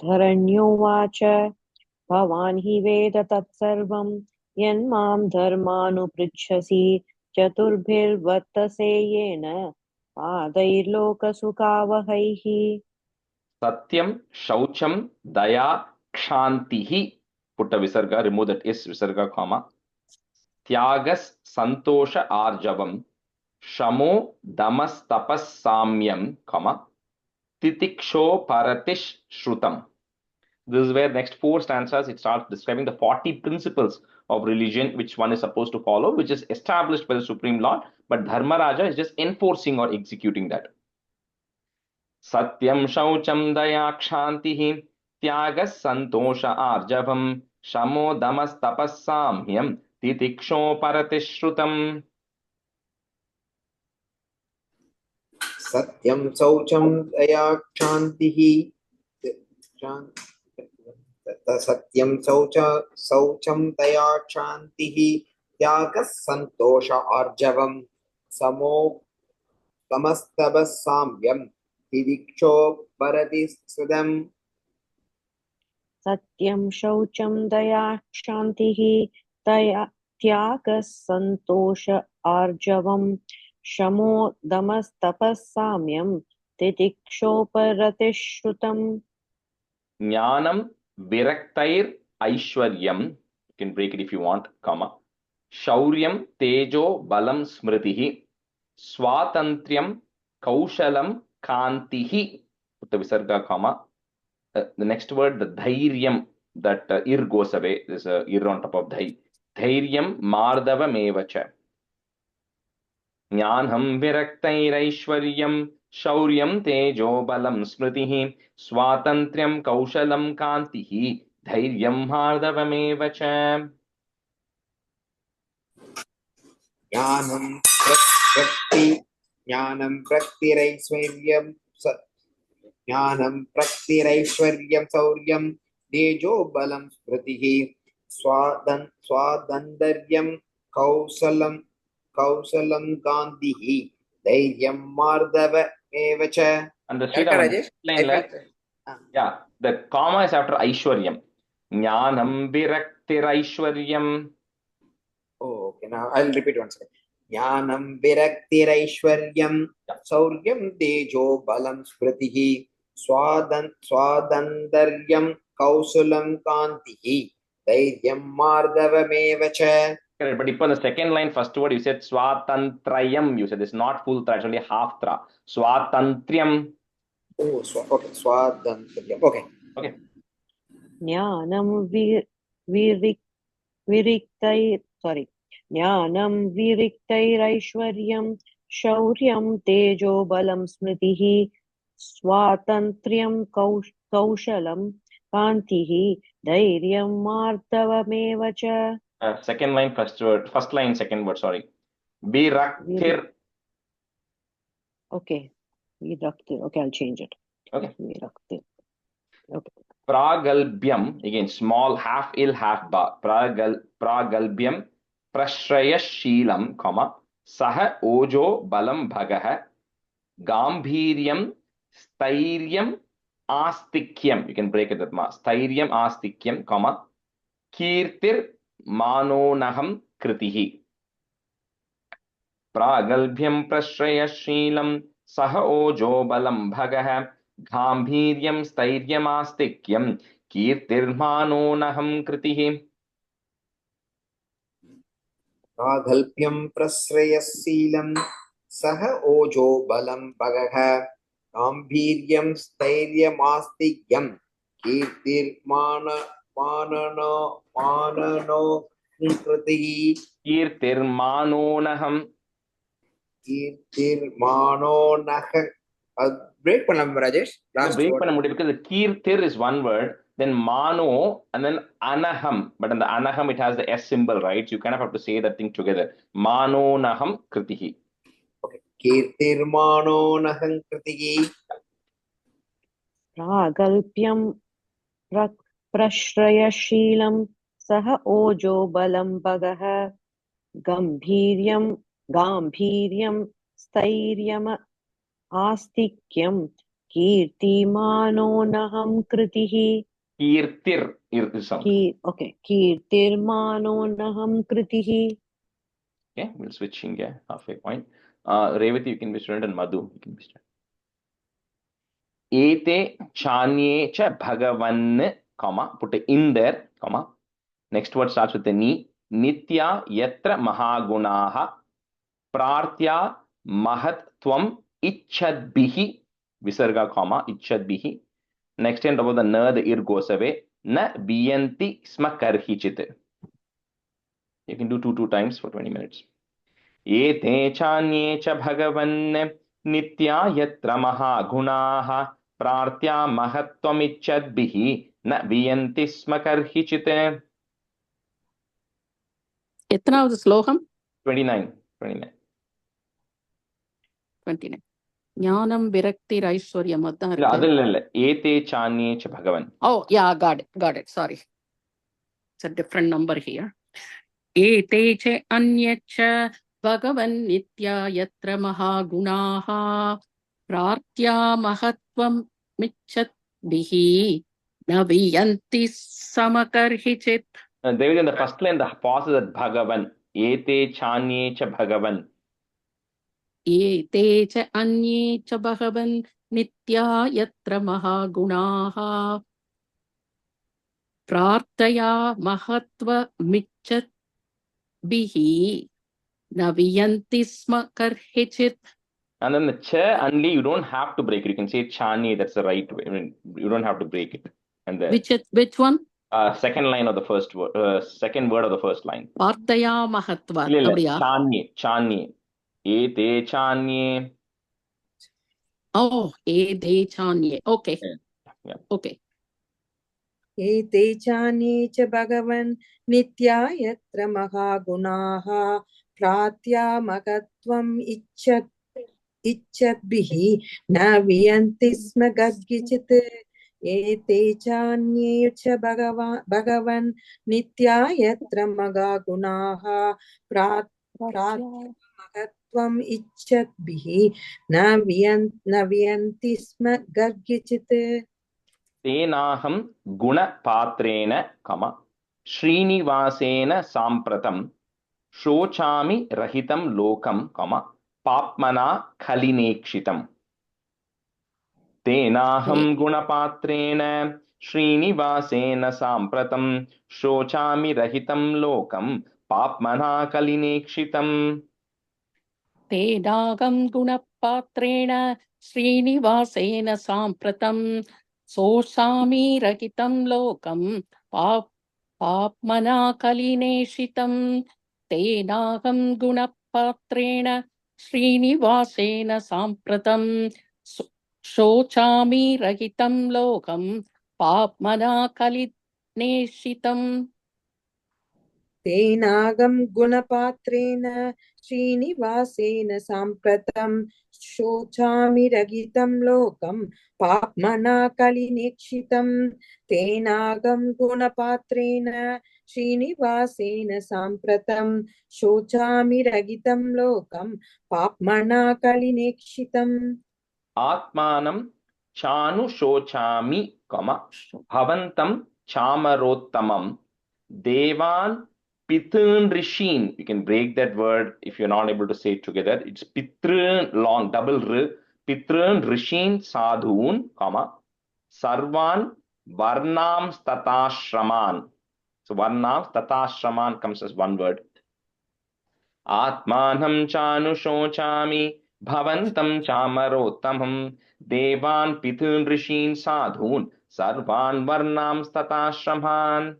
धरण्योवाच भवान् हि वेद तत्सर्वं यन्मां धर्मानुपृच्छसि चतुर्भिर्वर्तसे येन पादैर्लोकसुखावहैः Satyam, Shaucham, Daya, Kshantihi. Put a visarga, remove that is visarga, comma. Tyagas, Santosha, Arjavam. Shamo, Damas, Tapas, Samyam, comma. Titiksho, Paratish, Shrutam. This is where next 4 stanzas it starts describing the 40 principles of religion which one is supposed to follow, which is established by the Supreme Lord, but Dharmaraja is just enforcing or executing that. Satyam Shaucham Daya Kshantihi Tyagas Santosha Arjavam Shamo Damas Tapas Samyam Titiksho Paratishrutam. सत्यं शौचं दया क्षान्तिः सत्यं शौचं दया क्षान्तिः त्यागः सन्तोष आर्जवम् समो तमस्तपः साम्यम् तिदिक्षो भरति सुदम् सत्यं शौचं दया क्षान्तिः त्यागः सन्तोष आर्जवम् शमो दमस्तपः साम्यं तितिक्षोपरतिः श्रुतम् ज्ञानं विरक्तैर ऐश्वर्यं, you can break it if you want, comma, शौर्यं तेजो बलं स्मृतिः स्वातन्त्र्यं कौशलं कान्तिः, put the visarga comma, the next word, the dhairyam, that ir goes away, there's a ir on top of dhai, dhairyam mardavamevacha, ज्ञानं विरक्तैरैश्वर्यं शौर्यं तेजो बलं स्मृतिः स्वातन्त्र्यं कौशलं कान्तिः धैर्यं मार्दवमेव च। ज्ञानं प्रक्तिरैश्वर्यं शौर्यं तेजो बलं स्मृतिः स्वातन्त्र्यं कौशलं कान्तिः धैर्यं मार्दवमेव च। And the yeah, the comma is after Aishwaryam. Jnanam viraktirashwaryam. Oh, okay. Now I'll repeat once again. Jnanam viraktirashwaryam शौर्यं तेजो बलं स्मृतिः स्वातन्त्र्यं कौशलं कान्तिः धैर्यं मार्दवमेव च। Correct, but in the second line, first word, you said swatantrayam. You said it's not full tra, it's only half tra. Swatantriyam. Oh, okay. Swatantriyam. Okay. Okay. Jnanam Jnanam viriktairaishwaryam shauriyam tejo balam smritihi swatantriyam kaushalam kantihi dhairyam martavameva cha. Second line, first word, first line, second word, sorry. Viraktir. Okay. Viraktir. Okay, I'll change it. Okay. Viraktir. Okay. Pragalbyam, again, small, half ill, half ba. Pragalbyam, prashrayashilam, comma, saha ojo balam bhagaha, gambhiryam, stairyam, astikyam. You can break it with ma. Stairyam, astikyam, comma, kirtir, manonaham, kritihi. Pragalbyam, prashrayashilam, saha ojo balam bhagaha, गांभीर्यं स्थैर्यमास्तिक्यं कीर्तिर्मानोनहं कृतिः। प्रागल्भ्यं प्रश्रयशीलं सह ओजो बलं भगः गांभीर्यं स्थैर्यमास्तिक्यं कीर्तिर्माननो कृतिः। कीर्तिर्मानोनहं break panam Rajesh. Last break word. because the kirtir is one word, then mano and then anaham, but in the anaham it has the s symbol, right? So you kind of have to say that thing together. Manonaham kritihi. Okay. Kirtirmanonaham kritihi. Pragalpyam prashrayashilam saha ojo balam bagaha gambhiryam stairyam आस्तिक्यं कीर्तिमानोनहं कृतिः। Kirtir is something. Okay, कीर्तिर्मानोनहं कृतिः. Okay, we'll switching halfway point. Revati, you can be student, and Madhu, you can be student. Ete chanye cha bhagavan, comma, put a in there, comma. Next word starts with a ni. Nitya yatra mahagunaha prartya mahatvam ichadbihi, visarga, comma, ichadbihi. Next end about the na, the ir goes away. Na biyanti sma karhichit. You can do two times for 20 minutes. Ete chanye cha bhagavan nitya yatra mahagunaha prartya mahatvam ichadbihi na biyanti sma karhichit. எத்தனாவது ஸ்லோகம்? 29. ஞானம் விரக்திர் ஐஸ்வர்யம் அதான் இல்ல அது இல்ல ஏதே சான்யே ச பகவன். Oh yeah, got it, sorry, it's a different number here. एते च अन्यच्च भगवन्नित्या यत्र महागुणाः प्रार्थ्या महत्त्वमिच्छद्भिः न वियन्ति समकर्हिचित्. There in the first line, the pause is at Bhagavan. Ete chanye cha Bhagavan. एते च अन्ये च भगवन् नित्या यत्र महागुणाः प्रार्थया महत्त्वमिच्छद्भिः न वियन्ति स्म कर्हिचित्. And then the cha only, you don't have to break it. You can say chanye, that's the right way. I mean, you don't have to break it. And the which one? Second line of the first word, second word of the first line. Partaya mahatva. Chanye, chanye. Ete chanye. Oh, ete chanye. Okay. Yeah. Okay. एते चान्ये च भगवन् नित्या यत्र महागुणाः प्रात्यामकत्वम् इच्छद्भिः न वियन्ति स्म कद्चित्. एते चान्ये च भगवन् नित्या यत्र महागुणाः प्रात्यामकत्वम् इच्छद्भिः न वियन्ति स्म कद्चित्. तेनाहं गुणपात्रेण श्रीनिवासेन साम्प्रतं शोचामि रहितं लोकं पाप्मना खलिनेक्षितम्. तेनाहं गुणपात्रेण श्रीनिवासेन साम्प्रतं शोचामि रहितं लोकं पाप्मना खलिनेक्षितम्. तेनाहं गुणपात्रेण श्रीनिवासेन साम्प्रतं शोचामि रहितं लोकं पाप्मना खलिनेक्षितम्. तेनाहं गुणपात्रेण श्रीनिवासेन साम्प्रतं शोचामि रहितं लोकं पाप्मना खलिनेक्षितम्. तेनागं गुणपात्रेण श्रीनिवासेन साम्प्रतं शोचामि रहितं लोकं पाप्मना खलिनेक्षितम्. तेनागं गुणपात्रेण श्रीनिवासेन साम्प्रतं शोचामि रहितं लोकं पाप्मना खलिनेक्षितम्. आत्मानं चानुशोचामि भवन्तं चामरोत्तमं देवान् पितॄन् ऋषीन्. You can break that word if you're not able to say it together. It's pitrun, long double r. Pitrun ऋषीन् साधून् sarvan varnam statashraman. So varnam statashraman comes as one word. Atmanam chanushocami bhavantam chamarottamam devan pithun rishin sadhun sarvan varnam statashraman.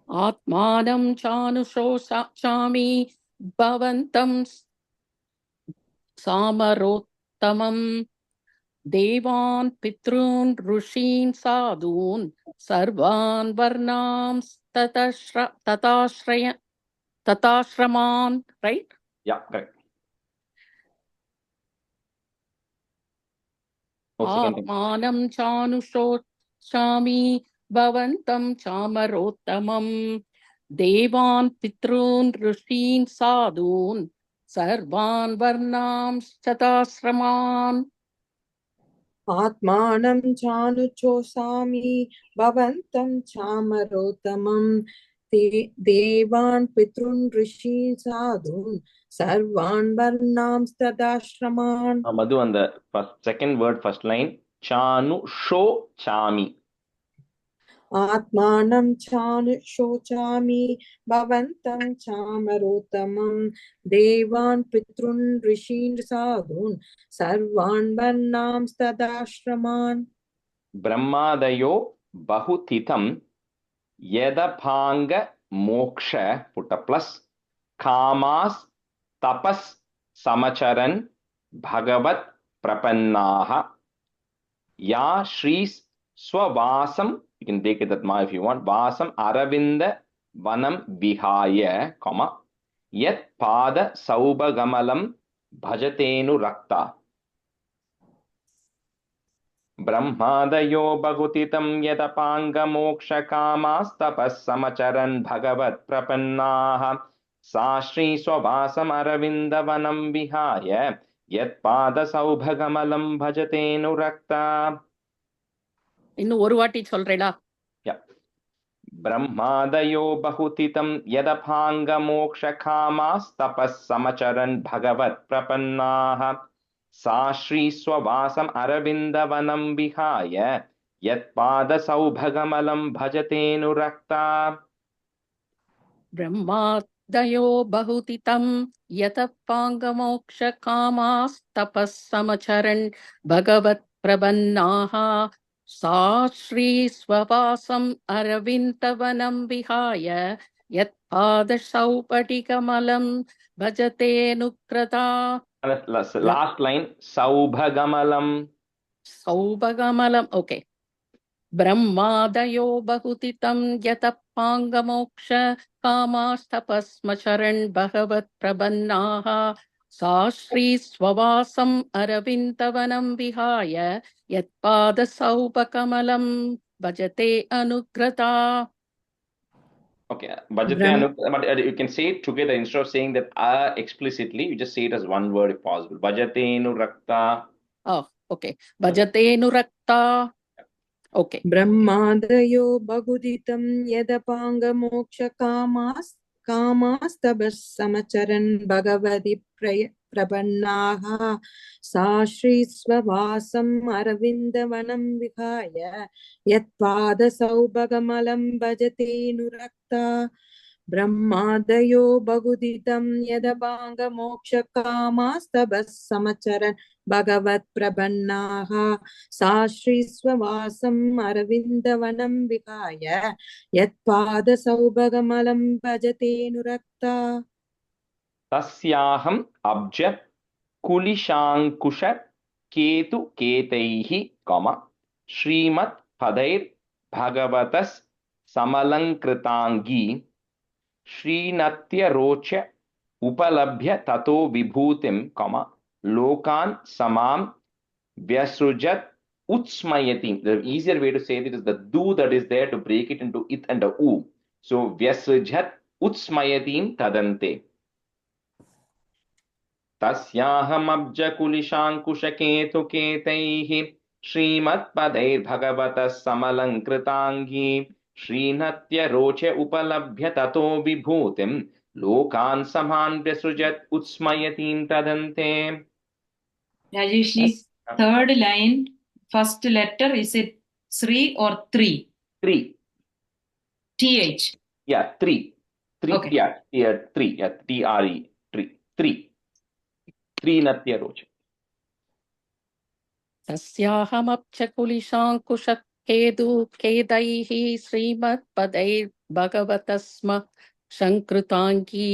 Atmanam chanushocami bhavantam samarottamam devan pitrun rushin sadhun sarvan varnam tatashraman. Right? Yeah, correct. Atmanam chanushocami bhavantam chamarottamam devan pitrun rushin sadhun sarvan varnam tatashraman. आत्मानं चानुचोषामि भवन्तं चामरोत्तमं देवान् पितॄन् ऋषीन् साधून् सर्वान् वर्णांस्तदाश्रमान्. Madhu, on the second word, first line, chanushocami. आत्मानं चानुशोचामि भवन्तं चामरोत्तमं देवान् पितॄन् ऋषीन् साधून् सर्वान् वर्णांस्तदाश्रमान्. Brahmadayo bahutitam yadabhanga moksha, put a plus, kamas tapas samacharan bhagavat prapannaha ya shris swavasam. You can take it that ma if you want. Vasam aravinda vanam vihaya, yat pada saubagamalam bhajatenu rakta. ब्रह्मादयो बहुतितं यदपाङ्गमोक्षकामास्तपः समचरन् भगवत्प्रपन्नाः सा श्रीस्ववासमरविन्दवनं विहाय यत्पादसौभगमलं भजतेऽनुरक्ता. இன்னும் ஒரு வாட்டி சொல்றேடா. ब्रह्मादयो बहुतितं यदपाङ्गमोक्षकामास्तपः समचरन् भगवत्प्रपन्नाः सा श्रीस्ववासम् अरविन्दवनं विहाय यत्पादसौभगमलं भजतेऽनुरक्ता. ब्रह्मादयो बहुतितं यतपाङ्गमोक्षकामास्तपः समचरन् भगवत्प्रपन्नाः सा श्रीस्ववासम् अरविन्दवनं विहाय यत्पादसौपटिकमलं भजतेऽनुक्रता. Last line, सौभगमलं. सौभगमलम्, okay. ब्रह्मादयो बहुतितं यतपाङ्गमोक्ष कामास्तपस्मचरन् भगवत्प्रपन्नाः सा श्रीस्ववासम् अरविन्दवनं विहाय यत्पादसौभकमलं भजते अनुग्रता. Okay, but you can say it together instead of saying that explicitly. You just say it as one word if possible. Bhajatenurakta. Oh, okay. Bhajatenurakta. Okay. ब्रह्मादयो बहुदितं यदपाङ्गमोक्षकामास्तपः समचरन् भगवति प्रपन्नाः सा श्रीस्ववासम् अरविन्दवनं विहाय यत्पादसौभगमलं भजतेऽनुरक्ता. ब्रह्मादयो बहुदितं यदपाङ्गमोक्षकामास्तपः समचरन् भगवत्प्रपन्नाः सा श्रीस्ववासम् अरविन्दवनं विहाय यत्पादसौभगमलं भजतेऽनुरक्ता. तस्याहम् अब्ज कुलिशाङ्कुश केतु केतैः श्रीमत् पदैर्भगवतः समलङ्कृताङ्गी श्रीनत्यरोच उपलभ्य ततो विभूतिं लोकान् समां vyasrujat utsmayati. The easier way to say it is the du that is there to break it into it and a u. So vyasrujat utsmayatim tadante. तस्याहम् अब्जकुलिशाङ्कुशकेतु केतैः श्रीमत्पदैर्भगवतः समलङ्कृताङ्गी श्रीनत्यरोच उपलभ्य ततो विभूतिं लोकान् समान् व्यसृजत् उत्स्मयतीं तदन्ते. Rajeshi, third line, first letter, is it Sri or Three? Three. TH. Yeah, three. Three. Okay. Yeah, three. Yeah, TRE. Three. Three. Natyarocha. तस्याहमब्जकुलिशाङ्कुशकेतु केदैः श्रीमत्पदैर्भगवतस्म शङ्कृताङ्गी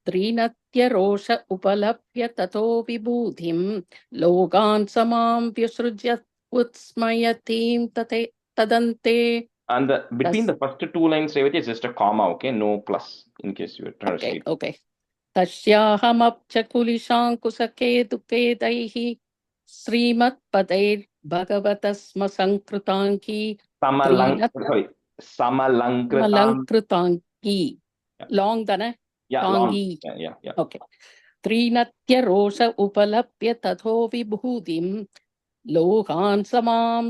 त्रिनत्यरोष उपलभ्य ततो विभूतिं लोकान् समां व्यसृज्य उत्स्मयतीं तदन्ते. And between the first two lines, Revati, is just a comma, okay? No plus, in case you were trying to say. Okay. तस्याहमब्जकुलिशाङ्कुशकेतुकेतैः श्रीमत्पदैर्भगवतस्म शङ्कृताङ्गी समलङ्कृताङ्गी. Long than Tangi. Yeah. Okay. त्रिनत्यरोष उपलभ्य तथो विभूतिं लोकान् समां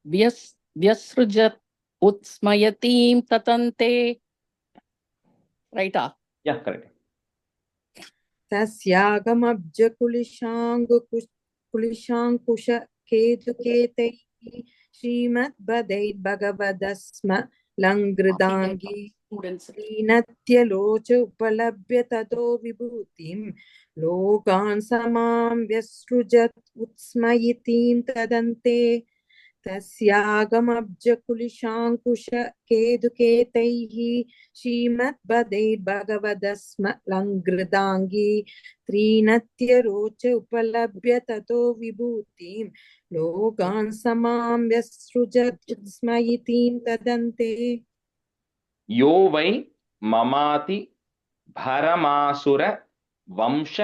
व्यसृजत् उत्स्मयतीं तदन्ते. Right? Yeah, correct. तस्यागमब्जकुलिशाङ्कुशकेतुकेतैः श्रीमद्पदैर्भगवतस्म लङ्कृताङ्गी श्रीनत्यरोच उपलभ्य ततो विभूतिं लोकान् समां व्यसृजत् उत्स्मयतीं तदन्ते. तस्यागमब्जकुलिशाङ्कुशकेतुकेतैः श्रीमद्पदैर्भगवतस्म लङ्कृताङ्गी त्रिनत्यरोच उपलभ्य ततो विभूतिं लोकान् समां व्यसृजत् उत्स्मयतीं तदन्ते. यो वै ममाति भरमासुर वंश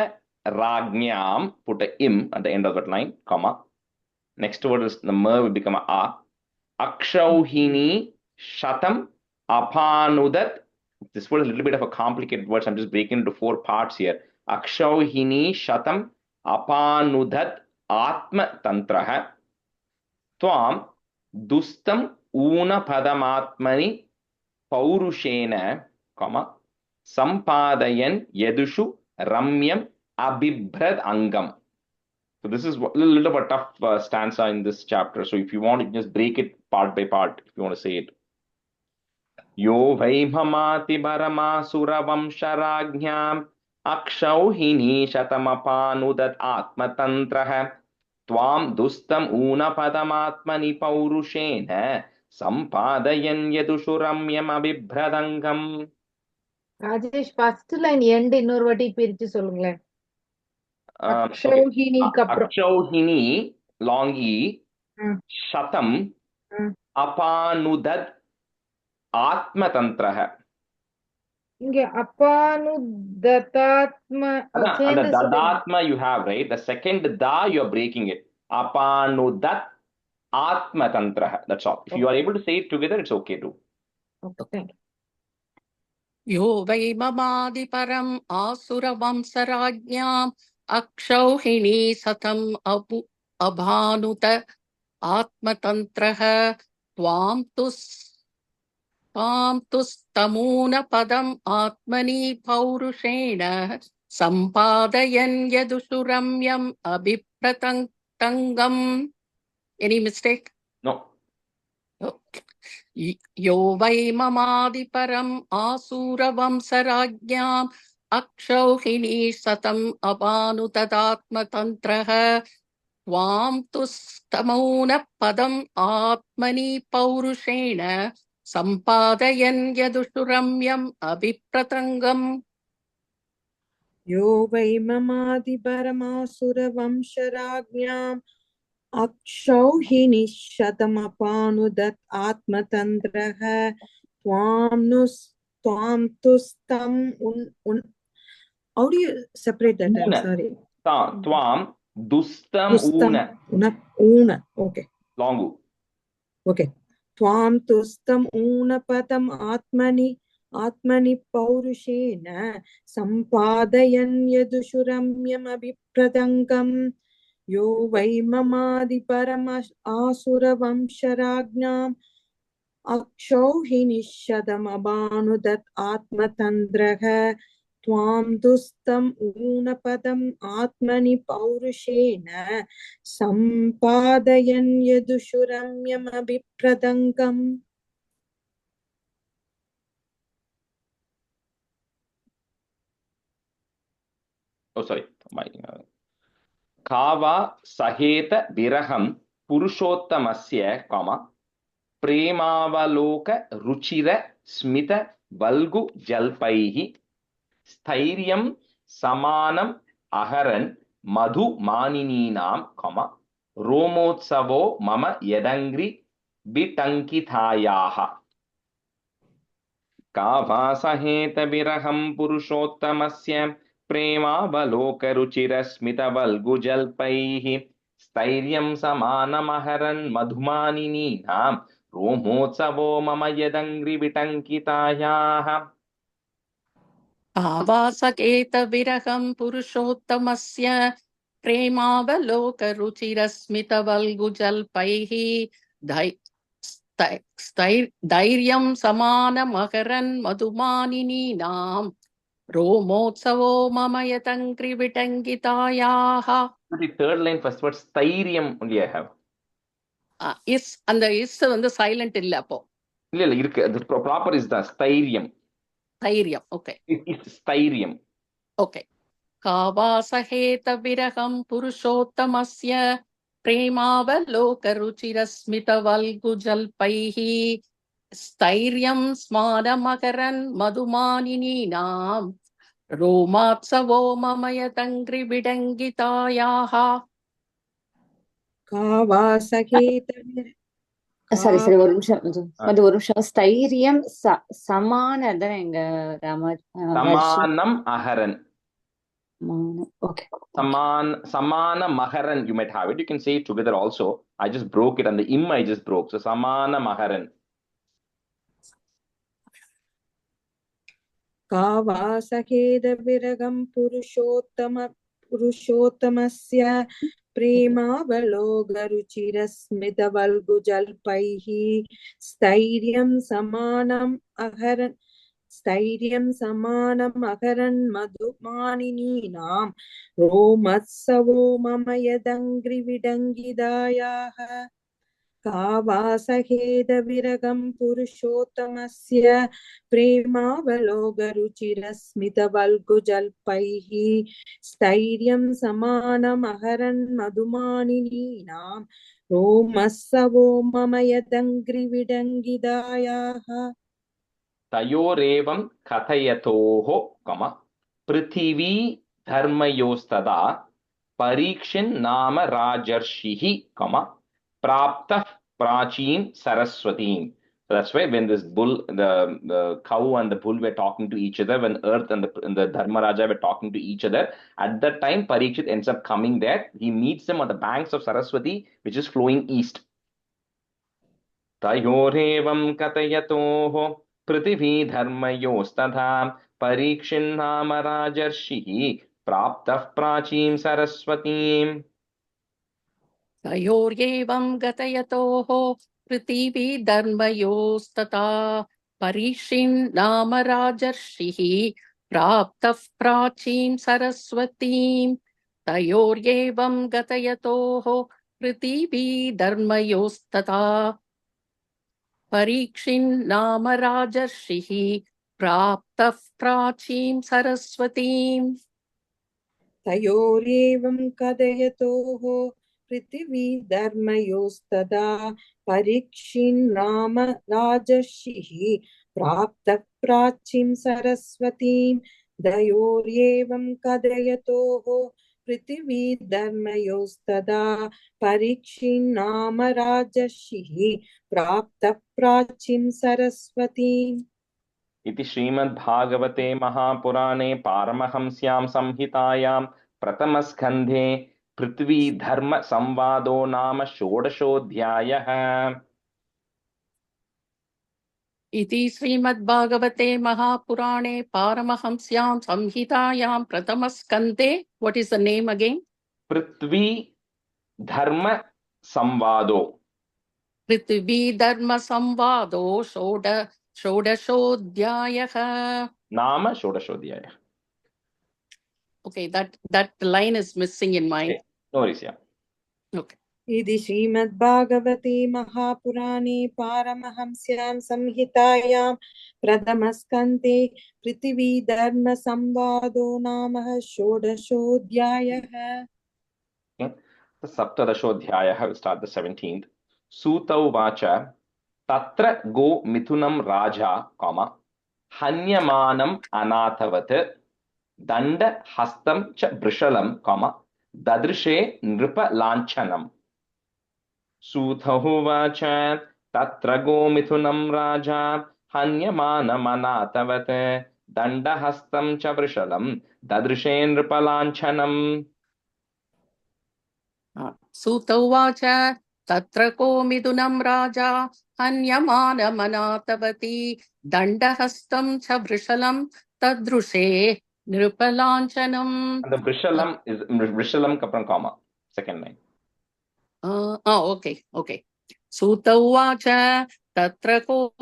राज्ञां, put a im at the end of that line, comma, Next word is the mer will become a. Akshauhini shatam apanudat. This word is a little bit of a complicated word, so I'm just breaking into 4 parts here. Akshauhini shatam apanudat atma tantraha tvam dustam una padamatmani paurushena, comma, sampadayan yadushu ramyam abhibrad angam. So this is a little bit of a tough stanza in this chapter. So if you want, you can just break it part by part if you want to say it. Yo vaimhamati baramasuravansharagyam akshauhini shatamapanudat atmatantraha tvam dustam unapadamatmani paurushena sampadayan yadushuramyam abhibradangam. Rajesh first line end இன்னொரு வாட்டி பிரிச்சு சொல்லுங்களேன். Okay. அக்ஷௌஹினிக்கு அப்புறம் Akshauhini, long E, ம், shatam, ம். apanudad atmatantraha. இங்க அப்பானுததாத்ம And the சேர்ந்து சொல்லுங்க. dadatma you have, right? The second da, you're breaking it. Apanudat atmatantraha. That's all. If you are able to say it together, it's okay too. Okay, thank you. यो वै ममादिपरम् आसुरवंशराज्ञाम् अक्षौहिणी सतम् अभानुत आत्मतन्त्रः त्वां तुस्तमूनपदम् आत्मनि पौरुषेण सम्पादयन् यदुषुरम्यम् अभिप्रतङ्गम्. Any mistake? No. यो वै ममादिपरम् आसूरवंशराज्ञाम् अक्षौहिणी सतम् अपानुतदात्मतन्त्रः त्वां तुस्तमूनपदम् आत्मनि पौरुषेण सम्पादयन् यदुषुरम्यम् अभिप्रतङ्गम्. यो वै ममादिपरमासुरवंशराज्ञाम् अक्षौहिणी शतमपानुदत् आत्मतन्त्रः त्वां तुस्तम् how do you separate that? I'm sorry. Tvam dustam una. Okay. Longu. Okay. Tvam tustam una padam atmani paurushena sampadayan yadushuramyam abhipradangam yo vai mamadi paramas asuravamsharagnam akshauhinishadam abanudat atmatandraha त्वां दुस्तम ऊनपदम् आत्मनि पौरुषेण सम्पादयन् यदुषुरम्यम् अभिप्रदङ्गम्. Oh, sorry. Kava saheta viraham purushottamasya, comma, premavaloka ruchira smita valgu jalpaihi स्थैर्यं समानम अहरन मधु मानिनीनाम, comma, रोमोत्सवो मम यदंग्रि बिटंकितायाः. काभासहेत विरहं पुरुषोत्तमस्य प्रेमावलोकरुचिरस्मितवल्गुजल्पैः स्थैर्यं समानमहरन् मधुमानिनीनां रोमोत्सवो मम यदंग्रि बिटंकितायाः. आवासकेत विरहं पुरुषोत्तमस्य प्रेमावलोकरुचिरस्मितवल्गुजल्पैः धैर्यं समानमहरन् मधुमानिनीनां रोमोत्सवो मम यतङ्क्रिविटङ्गितायाः. The third line, first word, स्थैर्यम only I have. Is அந்த இஸ் வந்து சைலண்ட் இல்ல அப்போ. இல்ல இருக்கு. அது ப்ராப்பர் இஸ் தான் स्थैर्यम. स्थैर्यम. ஓகே. It's स्थैर्यम. ஓகே. कावासहेत विरहं पुरुषोत्तमस्य प्रेमावलोकरुचिरस्मितवल्गुजल्पैः स्थैर्यं स्मारमकरन् मधुमानिनीनां रोमात्सवो मम यतङ्ग्रिविडङ्गितायाः. சரி ஒரு நிமிஷம் ஒரு நிமிஷம். ஸ்தைரியம் சமானதான் எங்க சமானம் அஹரன். Okay. Samana Maharan, you might have it. You can say it together also. I just broke it and the im I just broke. So Samana Maharan. कावासखेद विरगं पुरुषोत्तमस्य प्रेमावलोकरुचिरस्मितवल्गुजल्पैः स्थैर्यं समानम् अहरन् मधुमानिनीनां रोमत्सवो मम यदङ्घ्रिविडङ्गिदायाः कावासखेदविरगं पुरुषोत्तमस्य प्रेमावलोकरुचिरस्मितवल्गुजल्पैः स्थैर्यं समानम् अहरन् मधुमानिनीनां रोमस्सवो मम यदङ्घ्रिविडङ्गिदायाः तयोरेवं कथयतोः पृथिवी धर्मयोस्तदा परीक्षिन् नाम राजर्षिः प्राप्तः प्राचीं सरस्वतीम्. So that's why when this bull, the cow and the bull were talking to each other, when Earth and the Dharmaraja were talking to each other, at that time Parikshit ends up coming there. He meets them on the banks of Saraswati, which is flowing east. तयोरेवं कथयतोः पृथिवी धर्मयोस्तथा परीक्षिन्नाम राजर्षिः प्राप्तः प्राचीं सरस्वतीम्. तयोर्येवं गतयतोः पृथिवी धर्मयोस्तथा परीक्षिन्नाम राजर्षिः प्राप्तः प्राचीं सरस्वतीम्. तयोर्येवं गतयतोः पृथिवी धर्मयोस्तथा परीक्षिन्नाम राजर्षिः प्राप्तः प्राचीं सरस्वतीम्. तयोरेवं कथयतोः पृथिवी धर्मयोस्तदा परीक्षिन्नाम राजर्षिः प्राप्तः प्राचीं सरस्वतीं तयोरेवं कथयतोः पृथिवी धर्मयोस्तदा परीक्षिन्नाम राजर्षिः प्राप्तः प्राचीं सरस्वतीम्. इति श्रीमद्भागवते महापुराणे पारमहंस्यां संहितायां प्रथमस्कन्धे पृथ्वी धर्म संवादो नाम षोडशोऽध्यायः. इति श्रीमद्भागवते महापुराणे पारमहंस्यां संहितायां प्रथमस्कन्धे. What is the name again? पृथ्वी धर्म संवादो. पृथ्वी धर्म संवादो षोडशोऽध्यायः. नाम षोडशोऽध्यायः. Okay, that line is missing in mine. Okay. No worries, yeah. Okay. इति श्रीमद्भागवते महापुराणे पारमहंस्यां संहितायां प्रथमस्कन्धे पृथिवी धर्म संवादो नाम षोडशोऽध्यायः. सप्तदशोऽध्यायः. We start the 17th. सूतौ वाच तत्र गो मिथुनं राजा हन्यमानम् अनाथवत् दण्डहस्तं च वृषलं ददृशे नृपलाञ्छनम्. सूत उवाच तत्र गोमिथुनं राजा हन्यमानमनाथवत् दण्डहस्तं च वृषलं ददृशे नृपलाञ्छनम्. सूत उवाच तत्र को राजा हन्यमानमनाथवती दण्डहस्तं च वृषलं तदृशे नृपलाञ्छनम्. And the Vrishalam is Vrishalam kapran comma. Second line. Okay. सूत उवाच तत्र को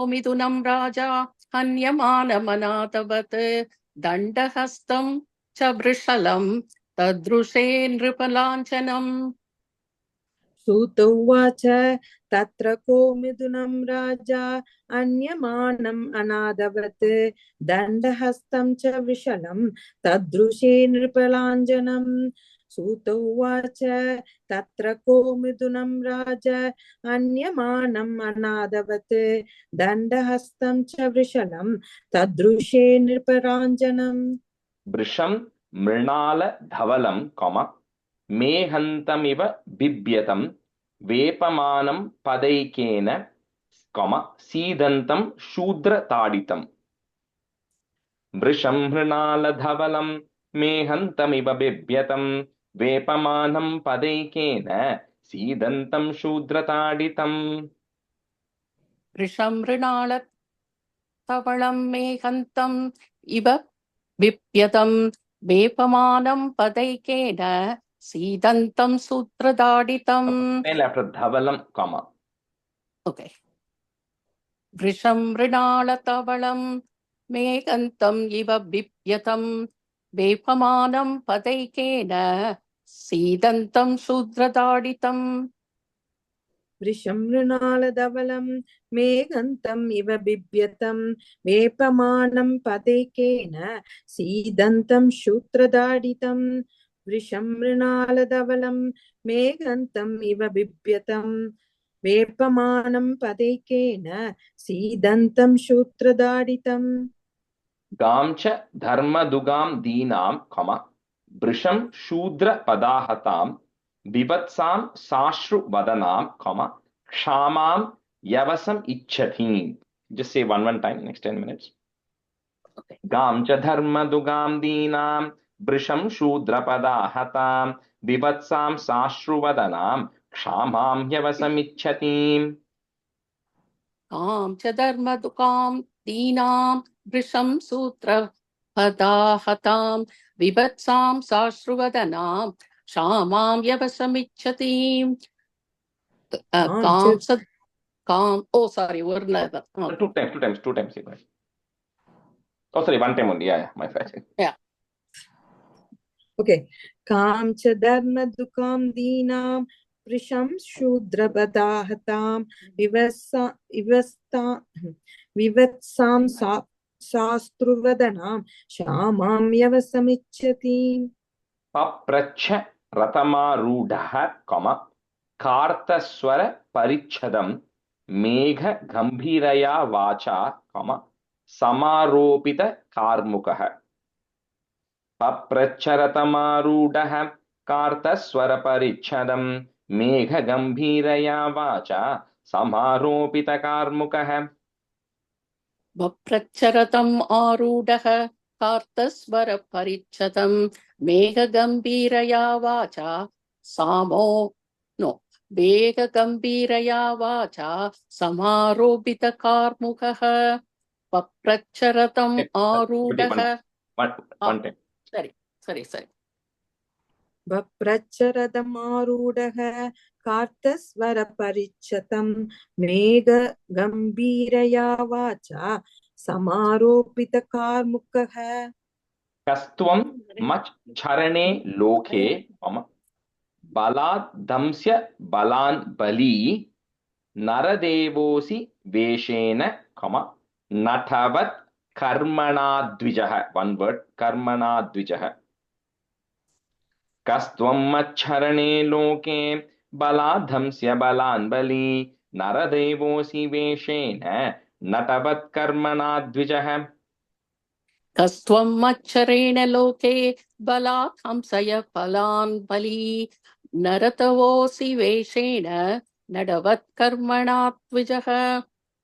राजा हन्यमानमनाथवत् दण्डहस्तं च वृषलं तदृशे नृपलाञ्छनम्. सूत उवाच तत्र को राजा अन्यमानम् अनादवत् दण्डहस्तं च वृषलं तदृशे नृपलाञ्छनम्. सूत उवाच तत्र को राजा अन्यमानम् अनादवत् दण्डहस्तं च वृषलं तदृशे नृपलाञ्छनम्. वृषं मृणाल धवलं मेहन्तमिव बिभ्यतं वेपमानं पदैकेन सीदन्तं शूद्रताडितम्. वृषं मृणाल धवलं मेहन्तमिव बिभ्यतं वेपमानं पदैकेन सीदन्तं शूद्रताडितम् वृषं मृणालतवलं मेहन्तम् इव बिभ्यतं वेपमानं पदैकेन सीदन्तं सूत्रताडितम्. after dhavalam comma. Okay. वृषं मृणालतवलं मेघन्तम् इव बिभ्यतं वेपमानं पदैकेन सीदन्तं शूद्रताडितम्. वृषं मृणालधवलं मेघन्तम् इव बिभ्यतं वेपमानं पदैकेन सीदन्तं शूत्रदाडितं वृषं मृणालधवलं मेघन्तम् इव बिभ्यतं वेपमानं पदैकेन सीदन्तं शूत्रदाडितं गां च धर्मदुगां दीनां कम वृषं शूद्र पदाहतां बिभत्सां साश्रुवदनां कम क्षामां यवसम इच्छतीं. Just say one time, next 10 minutes. Okay. गां च धर्मदुगां दीनां वृषं शूद्रपदाहतां बिभत्सां साश्रुवदनां क्षामां ह्यवसमिच्छतीम्. कां च धर्मदुकां दीनां वृषं सूत्रपदाहतां विभत्सां साश्रुवदनां क्षामां यवसमिच्छतीम्. Oh, sorry, Varnada. Two times. Oh, sorry, one time only. Yeah, my fault. Yeah. Okay. Kam cha dharma dukam deenam prisham shudravadahatam vivatsam sastruvadanam shamam yavasamichati. Papracha ratamarudaha, comma, kartaswara parichadam megha gambhiraya vacha, comma, samaropita karmukaha. Papracha ratamarudaha kartaswara parichadam megha gambhiraya vacha samaropita karmukaha. वप्रच्छरतम् आरूढः कार्तस्वरपरिच्छदं मेघगम्भीरया वाचा वेगगम्भीरया वाचा समारोपितकार्मुकः वप्रच्छरतम् आरूढः. Sorry. वप्रच्छरदमारूढः कार्तस्वरपरिच्छतं मेघगम्भीरया वाचा समारोपितकार्मुकः. कस्त्वं मच्चरणे लोके बलात् दंस्य बलान् बली नरदेवोऽसि वेशेन नटवत् कर्मणाद्विजः. One word, कर्मणाद्विजः. कस्त्वं मच्छरणे लोके बलाद्धंस्य बलान् बली नरदेवोऽसि वेशेन नटवत् कर्मणाद्विजः. कस्त्वं मच्छरेण लोके बलात् हंसय बलान् बली नरतवोऽसि वेशेन नटवत् कर्मणाद्विजः.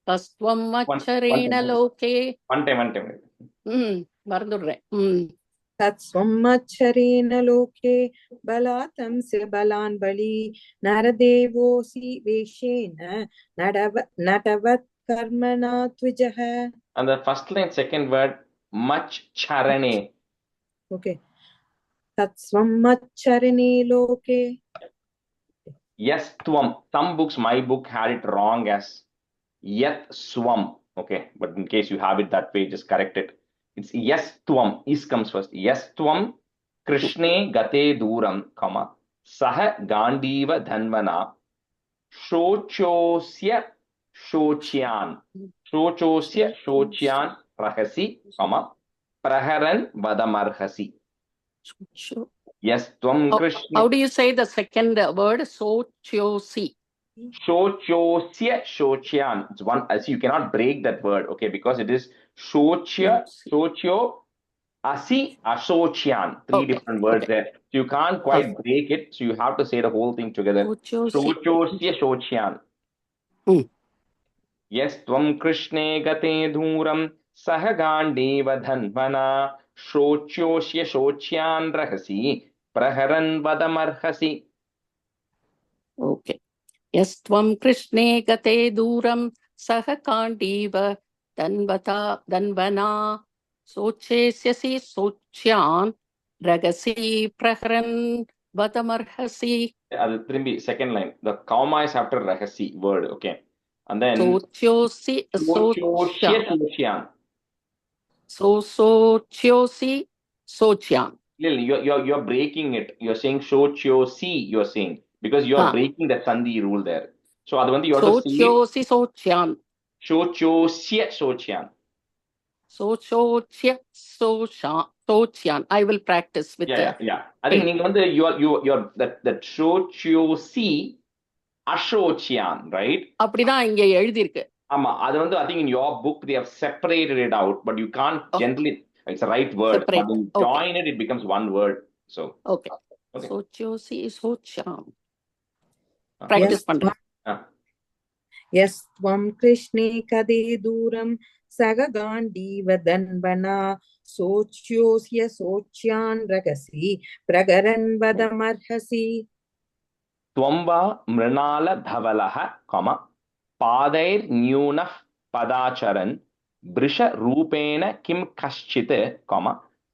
कस्त्वं मच्छरेण लोके मறந்துடுறேன். तत्स्वं मच्छरेण लोके बलातंस्य बलान् बली नरदेवोऽसि वेशेन नटवत् कर्मणा द्विजः. And the first line, second word, machcharane. Okay. Tatsvam machcharane loke. Yes, tvam. Some books, my book had it wrong as yat swam. Okay, but in case you have it that way, just correct it. It's yes tvam. Is comes first. Yes tvam krishne gate duram, comma, saha gandiva dhanvana shochosya shochyan rahasi, comma, praharan vadamarhasi. Yes tvam krishne. How do you say the second word? Sochyosi. Shochosya shochyan. It's one, as you cannot break that word, okay, because it is shochya, shochyo, asi, asochyan. Three different words there. So you can't quite break it, so you have to say the whole thing together. Shochosya shochyan. Yes tvam krishne gate dhuram सह Gandiva धन्वना शोच्योष्य शोच्यान् रहसि प्रहरन् वदमर्हसि. Okay. यस्त्वं कृष्णे गते दूरं सह काण्डीव धन्वना सोचेष्यसि सोच्यान् रगसि प्रहरन् वदमर्हसि. Second line, the comma is after rahasi word, okay, and then सोच्योसि Shochoshya सोच्यान् Shochyan. सोच्योसि सोच्यान्. Lil, you're breaking it. You're saying Shochyosi, you're saying, because you're breaking the Sandhi rule there. So அது வந்து you have to say सोच्योसि सोच्यान्. Shochosya Shochyan. सोच्योच्य सोच्यान्. I will practice with Yeah. I think நீங்க வந்து you're that Shochyosi Ashocyan, right? அப்படிதான் இங்க எழுதி இருக்கு. ஆமா, அது வந்து I think in your book they have separated it out, but you can't generally, it's a right word, Separate. but when you join it, it becomes one word. So okay. सोच्योसि सोच्यान्. practice பண்றேன். यस्त्वं कृष्णे कदे दूरं सग गाण्डीव धन्वना सोच्योऽस्य सोच्यान् रगसि प्रगरन् वदमर्हसि. त्वम्बा मृणाल धवलः कम पादैर्न्यूनः पदाचरन् वृषरूपेण किं कश्चित् कम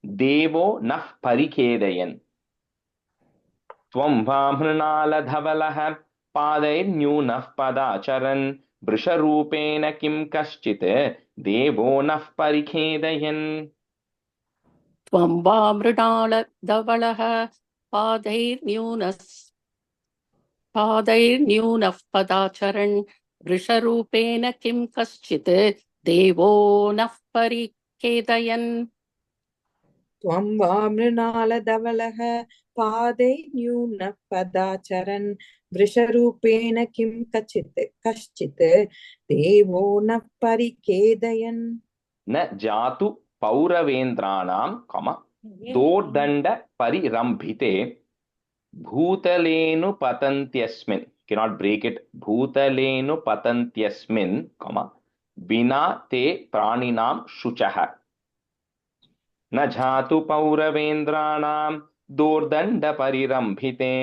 देवो नः परिखेदयन्. त्वं वा मृणाल धवलः पादैर्न्यूनः पदाचरन् वृषरूपेण किं कश्चित् देवो नः परिखेदयन्. त्वं वा मृणाल धवलः पादैर्न्यूनः पदाचरन् वृषरूपेण किं कश्चित् देवो नः परिखेदयन्. त्वं वा मृणालधवलः पादैर्न्यूनः पदाचरन् वृषरूपेण किं कश्चित् देवो नः परिखेदयन्. न जातु पौरवेन्द्राणां कम दोर्दण्ड परिरम्भिते भूतलेनु पतन्त्यस्मिन्, cannot break it, भूतलेनु पतन्त्यस्मिन् कम विना ते प्राणिनां शुचः. न जातु पौरवेन्द्राणां दोर्दण्ड परिरम्भिते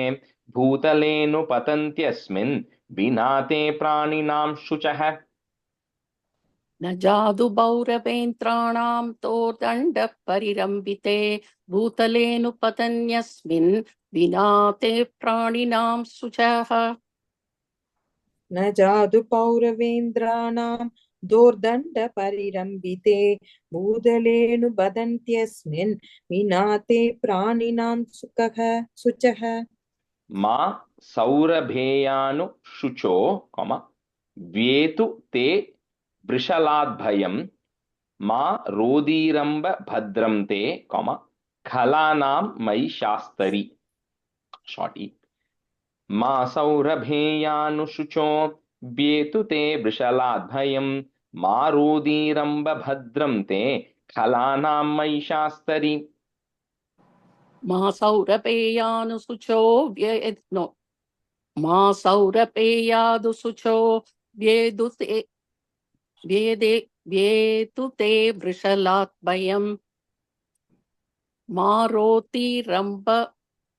भूतलेनु पतन्त्यस्मिन् विना ते प्राणिनां शुचः. न जातु पौरवेन्द्राणां दोर्दण्ड परिरम्भिते भूतलेनु पतन्यस्मिन् विना ते प्राणिनां शुचः. न जातु पौरवेन्द्राणां दोर्दण्ड परिरम्भिते भूतलेनु बदन्त्यस्मिन् विना ते प्राणिनां शुचः. मा सौरभेयानु शुचो कम व्येतु ते वृषलाद्भयम् मा रोदीरम्ब भद्रं ते कम खलानां मयि शास्तरि. शॉर्टी. मा सौरभेयानु शुचो व्येतु ते वृषलाद्भयम् मा रोदीरम्ब भद्रं ते खलानां मयि शास्तरि. मा सौरपेयानु शुचो मा सौरपेयादु शुचो व्येतु ते वृषलाद्भयम् मा रोतिरम्ब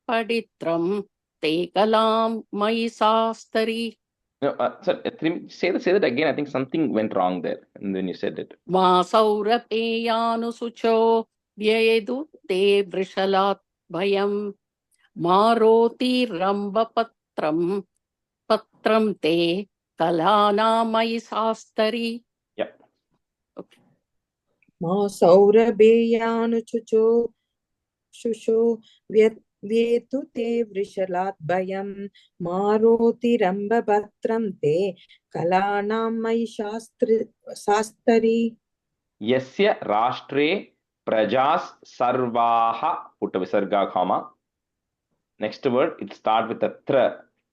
पडित्रं ते कलां मयि शास्तरि. Say that again. I think something went wrong there, and then you said it. मा सौरपेयानु शुचो व्येतु ते वृषलाद्भयम् मा रोतिरम्ब पत्रं ते कलानां मयि शास्तरि. मा सौरभेयानुचुचो शुशो व्येतु ते वृषलाद्भयम् मा रोतिरम्बभद्रं ते कलानां मयि शास्तरि. यस्य राष्ट्रे प्रजास् सर्वाः put a visarga comma. Next word, it start with a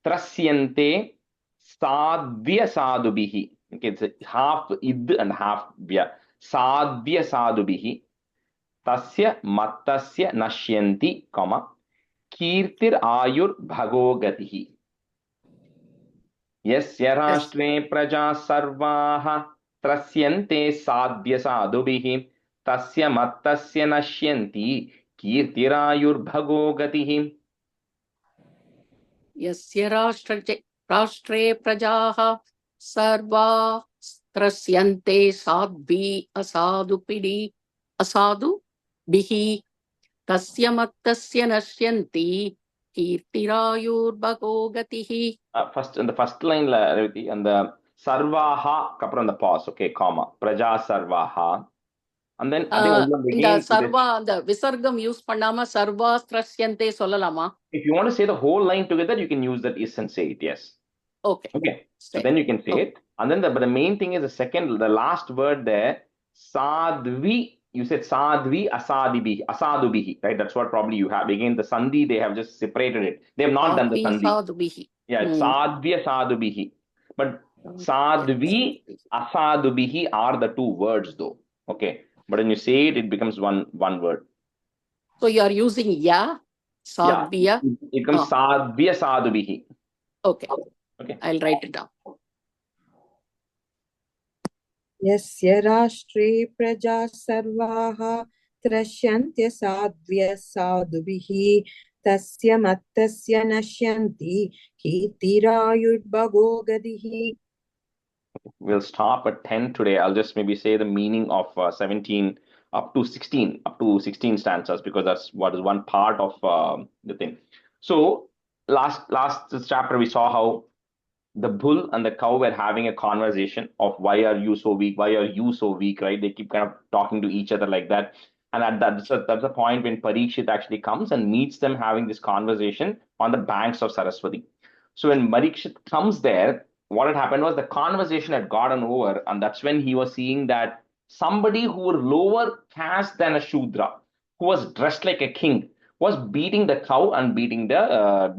trasyante sadvya sadubihi. Okay, it's half id and half vya. Sadvya sadubihi tasya mattasya nashyanti comma कीर्तिर आयुर भगोगतिः. यस्य राष्ट्रे प्रजा सर्वाः त्रस्यन्ते साध्य साधुभिः तस्य मत्तस्य नश्यन्ति कीर्तिरायुर्भगो गतिः. यस्य राष्ट्रे प्रजाः सर्वा त्रस्यन्ते असाधुभिः तस्य मत्तस्य नश्यन्ति कीर्तिरायुर्भगो गतिः. First in the first line Revati, and the sarvaha kapra the pause, okay, comma praja sarvaha, and then I think இந்த again சர்வா அந்த விசர்க்கம் யூஸ் பண்ணாம சர்வா த்ரஸ்யந்தே சொல்லலாமா? if you want to say the whole line together you can use that is and say it. Yes. Okay, so then you can say it, and then but the main thing is the last word there, sadvi. You said sadvi asadubihi, right? That's what probably you have. Again, the sandhi, they have just separated it. They have not done the sandhi. Yeah, it's sadvya sadubihi. But sadvi asadubihi are the two words though. Okay. But when you say it, it becomes one word. So you are using ya, sadvya. Yeah, it becomes sadvya sadubihi. Okay. I'll write it down. यस्य राष्ट्रे प्रजा सर्वाः त्रस्यन्त्य साध्व्य साधुभिः तस्य मत्तस्य नश्यन्ति कीर्तिरायुर्भगो गतिः. We'll stop at 10 today. I'll just maybe say the meaning of 17 up to 16 stanzas, because that's what is one part of the thing. So last chapter we saw how the bull and the cow were having a conversation of why are you so weak, right? They keep kind of talking to each other like that, and that's the point when Parikshit actually comes and meets them having this conversation on the banks of Saraswati. So when Parikshit comes there, what had happened was the conversation had gotten over, and that's when he was seeing that somebody who were lower caste than a Shudra, who was dressed like a king, was beating the cow and beating the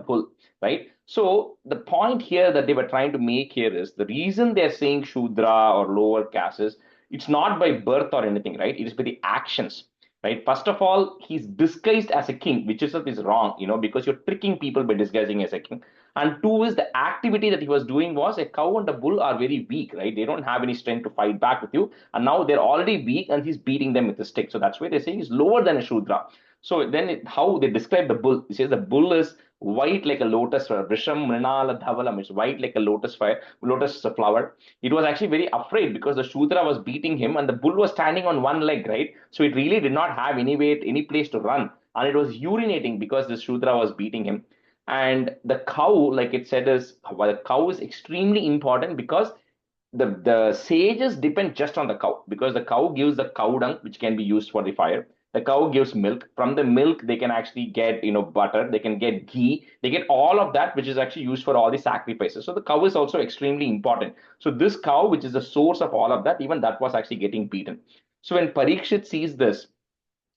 bull, right? So the point here that they were trying to make here is the reason they're saying Shudra or lower caste is it's not by birth or anything, right? It is by the actions, right? First of all, he's disguised as a king, which is wrong, because you're tricking people by disguising as a king. And two is the activity that he was doing was a cow and a bull are very weak, right? They don't have any strength to fight back with you. And now they're already weak and he's beating them with a stick. So that's why they're saying he's lower than a Shudra. So then how they describe the bull, it says the bull is white like a lotus flower. Vrisham Mrinala Dhavalam is white like a lotus flower. It was actually very afraid because the Shudra was beating him and the bull was standing on one leg, right? So it really did not have any weight, any place to run. And it was urinating because the Shudra was beating him. And the cow, like it said, the cow is extremely important because the sages depend just on the cow, because the cow gives the cow dung, which can be used for the fire. The cow gives milk. From the milk, they can actually get butter. They can get ghee. They get all of that, which is actually used for all the sacrifices. So the cow is also extremely important. So this cow, which is the source of all of that, even that was actually getting beaten. So when Parikshit sees this,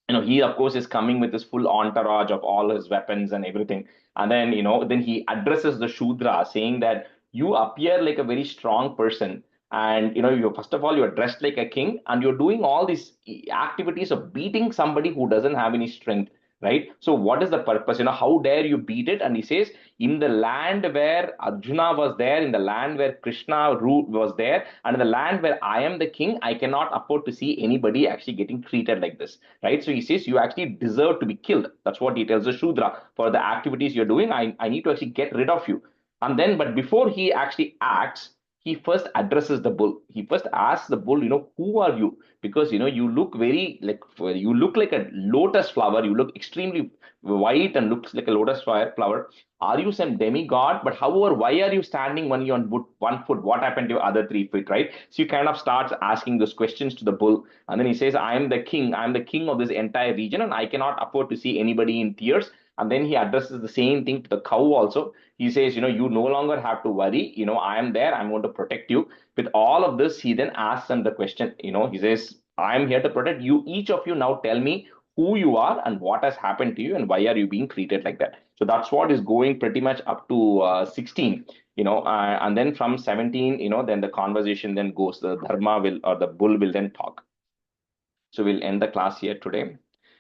he of course is coming with his full entourage of all his weapons and everything, and then then he addresses the Shudra saying that you appear like a very strong person, and you first of all you're dressed like a king and you're doing all these activities of beating somebody who doesn't have any strength, right? So what is the purpose? How dare you beat it? And he says, in the land where Arjuna was there, in the land where Krishna was there, and in the land where I am the king, I cannot afford to see anybody actually getting treated like this, right? So he says, you actually deserve to be killed. That's what he tells the Shudra. For the activities you're doing, I need to actually get rid of you. And then, but before he actually acts, he first addresses the bull. He first asks the bull, who are you? Because you look you look like a lotus flower. You look extremely white and looks like a lotus flower. Are you some demigod? But however, why are you standing only on one foot? What happened to your other 3 feet, right? So you kind of starts asking those questions to the bull, and then he says, I am the king. I am the king of this entire region, and I cannot afford to see anybody in tears. And then he addresses the same thing to the cow also. He says, you no longer have to worry. I am there. I'm going to protect you. With all of this, he then asks them the question. He says, I am here to protect you. Each of you now tell me who you are and what has happened to you and why are you being treated like that. So that's what is going pretty much up to 16. And then from 17, then the conversation then goes. The dharma will, or the bull will then talk. So we'll end the class here today.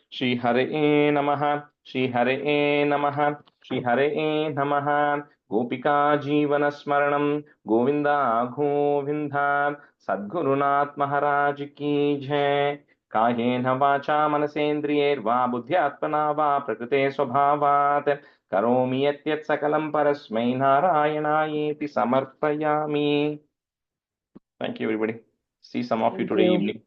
Shri Hare Namaha, Shri Hare Namaha, Shri Hare Namaha. Gopika Jeevana Smaranam Govinda Govinda Sadgurunath Maharaj Ki Jai. Kahena vacha manasendriyerva buddhyatmana va prakrite swabhavat karomi yatyat sakalam parasmai narayanaayeti samarpayami. Thank you, everybody. See some of you Thank today you. evening.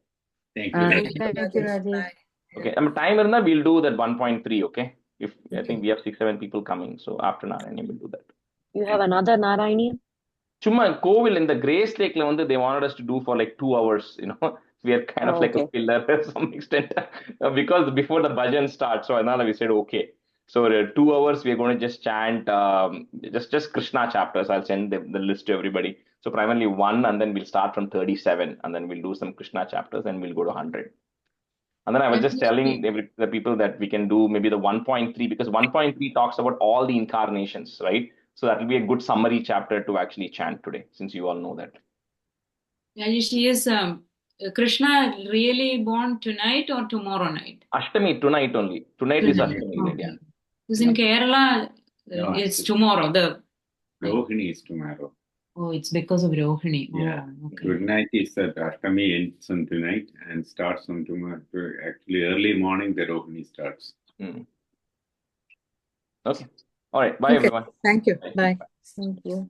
Thank you. Thank you, Rajesh. Rajesh. Okay, time irna we'll do that 1.3. Okay, if I think we have 6-7 people coming, so after Narayani we'll do that. You have another Narayani? சும்மா கோவில் இந்த grace லேக்ல வந்து they wanted us to do for like 2 hours, we are kind of Oh, like a okay. pillar to some extent because before the bhajan starts, so another we said okay, so 2 hours we are going to just chant just Krishna chapters. I'll send the list to everybody. So primarily one, and then we'll start from 37, and then we'll do some Krishna chapters, and we'll go to 100. And then I was just telling the people that we can do maybe the 1.3, because 1.3 talks about all the incarnations, right? So that will be a good summary chapter to actually chant today, since you all know that. Rajesh, is Krishna really born tonight or tomorrow night? Ashtami, tonight only. Tonight is Ashtami. Okay. Yeah. Because in Kerala, No, it's tomorrow. Rohini is tomorrow. Oh, it's because of Rohini. Yeah. Oh, okay. Good night is that Ashtami ends on tonight and starts on tomorrow. Actually, early morning the Rohini starts. Okay. All right. Bye, everyone. Thank you. Bye. Thank you.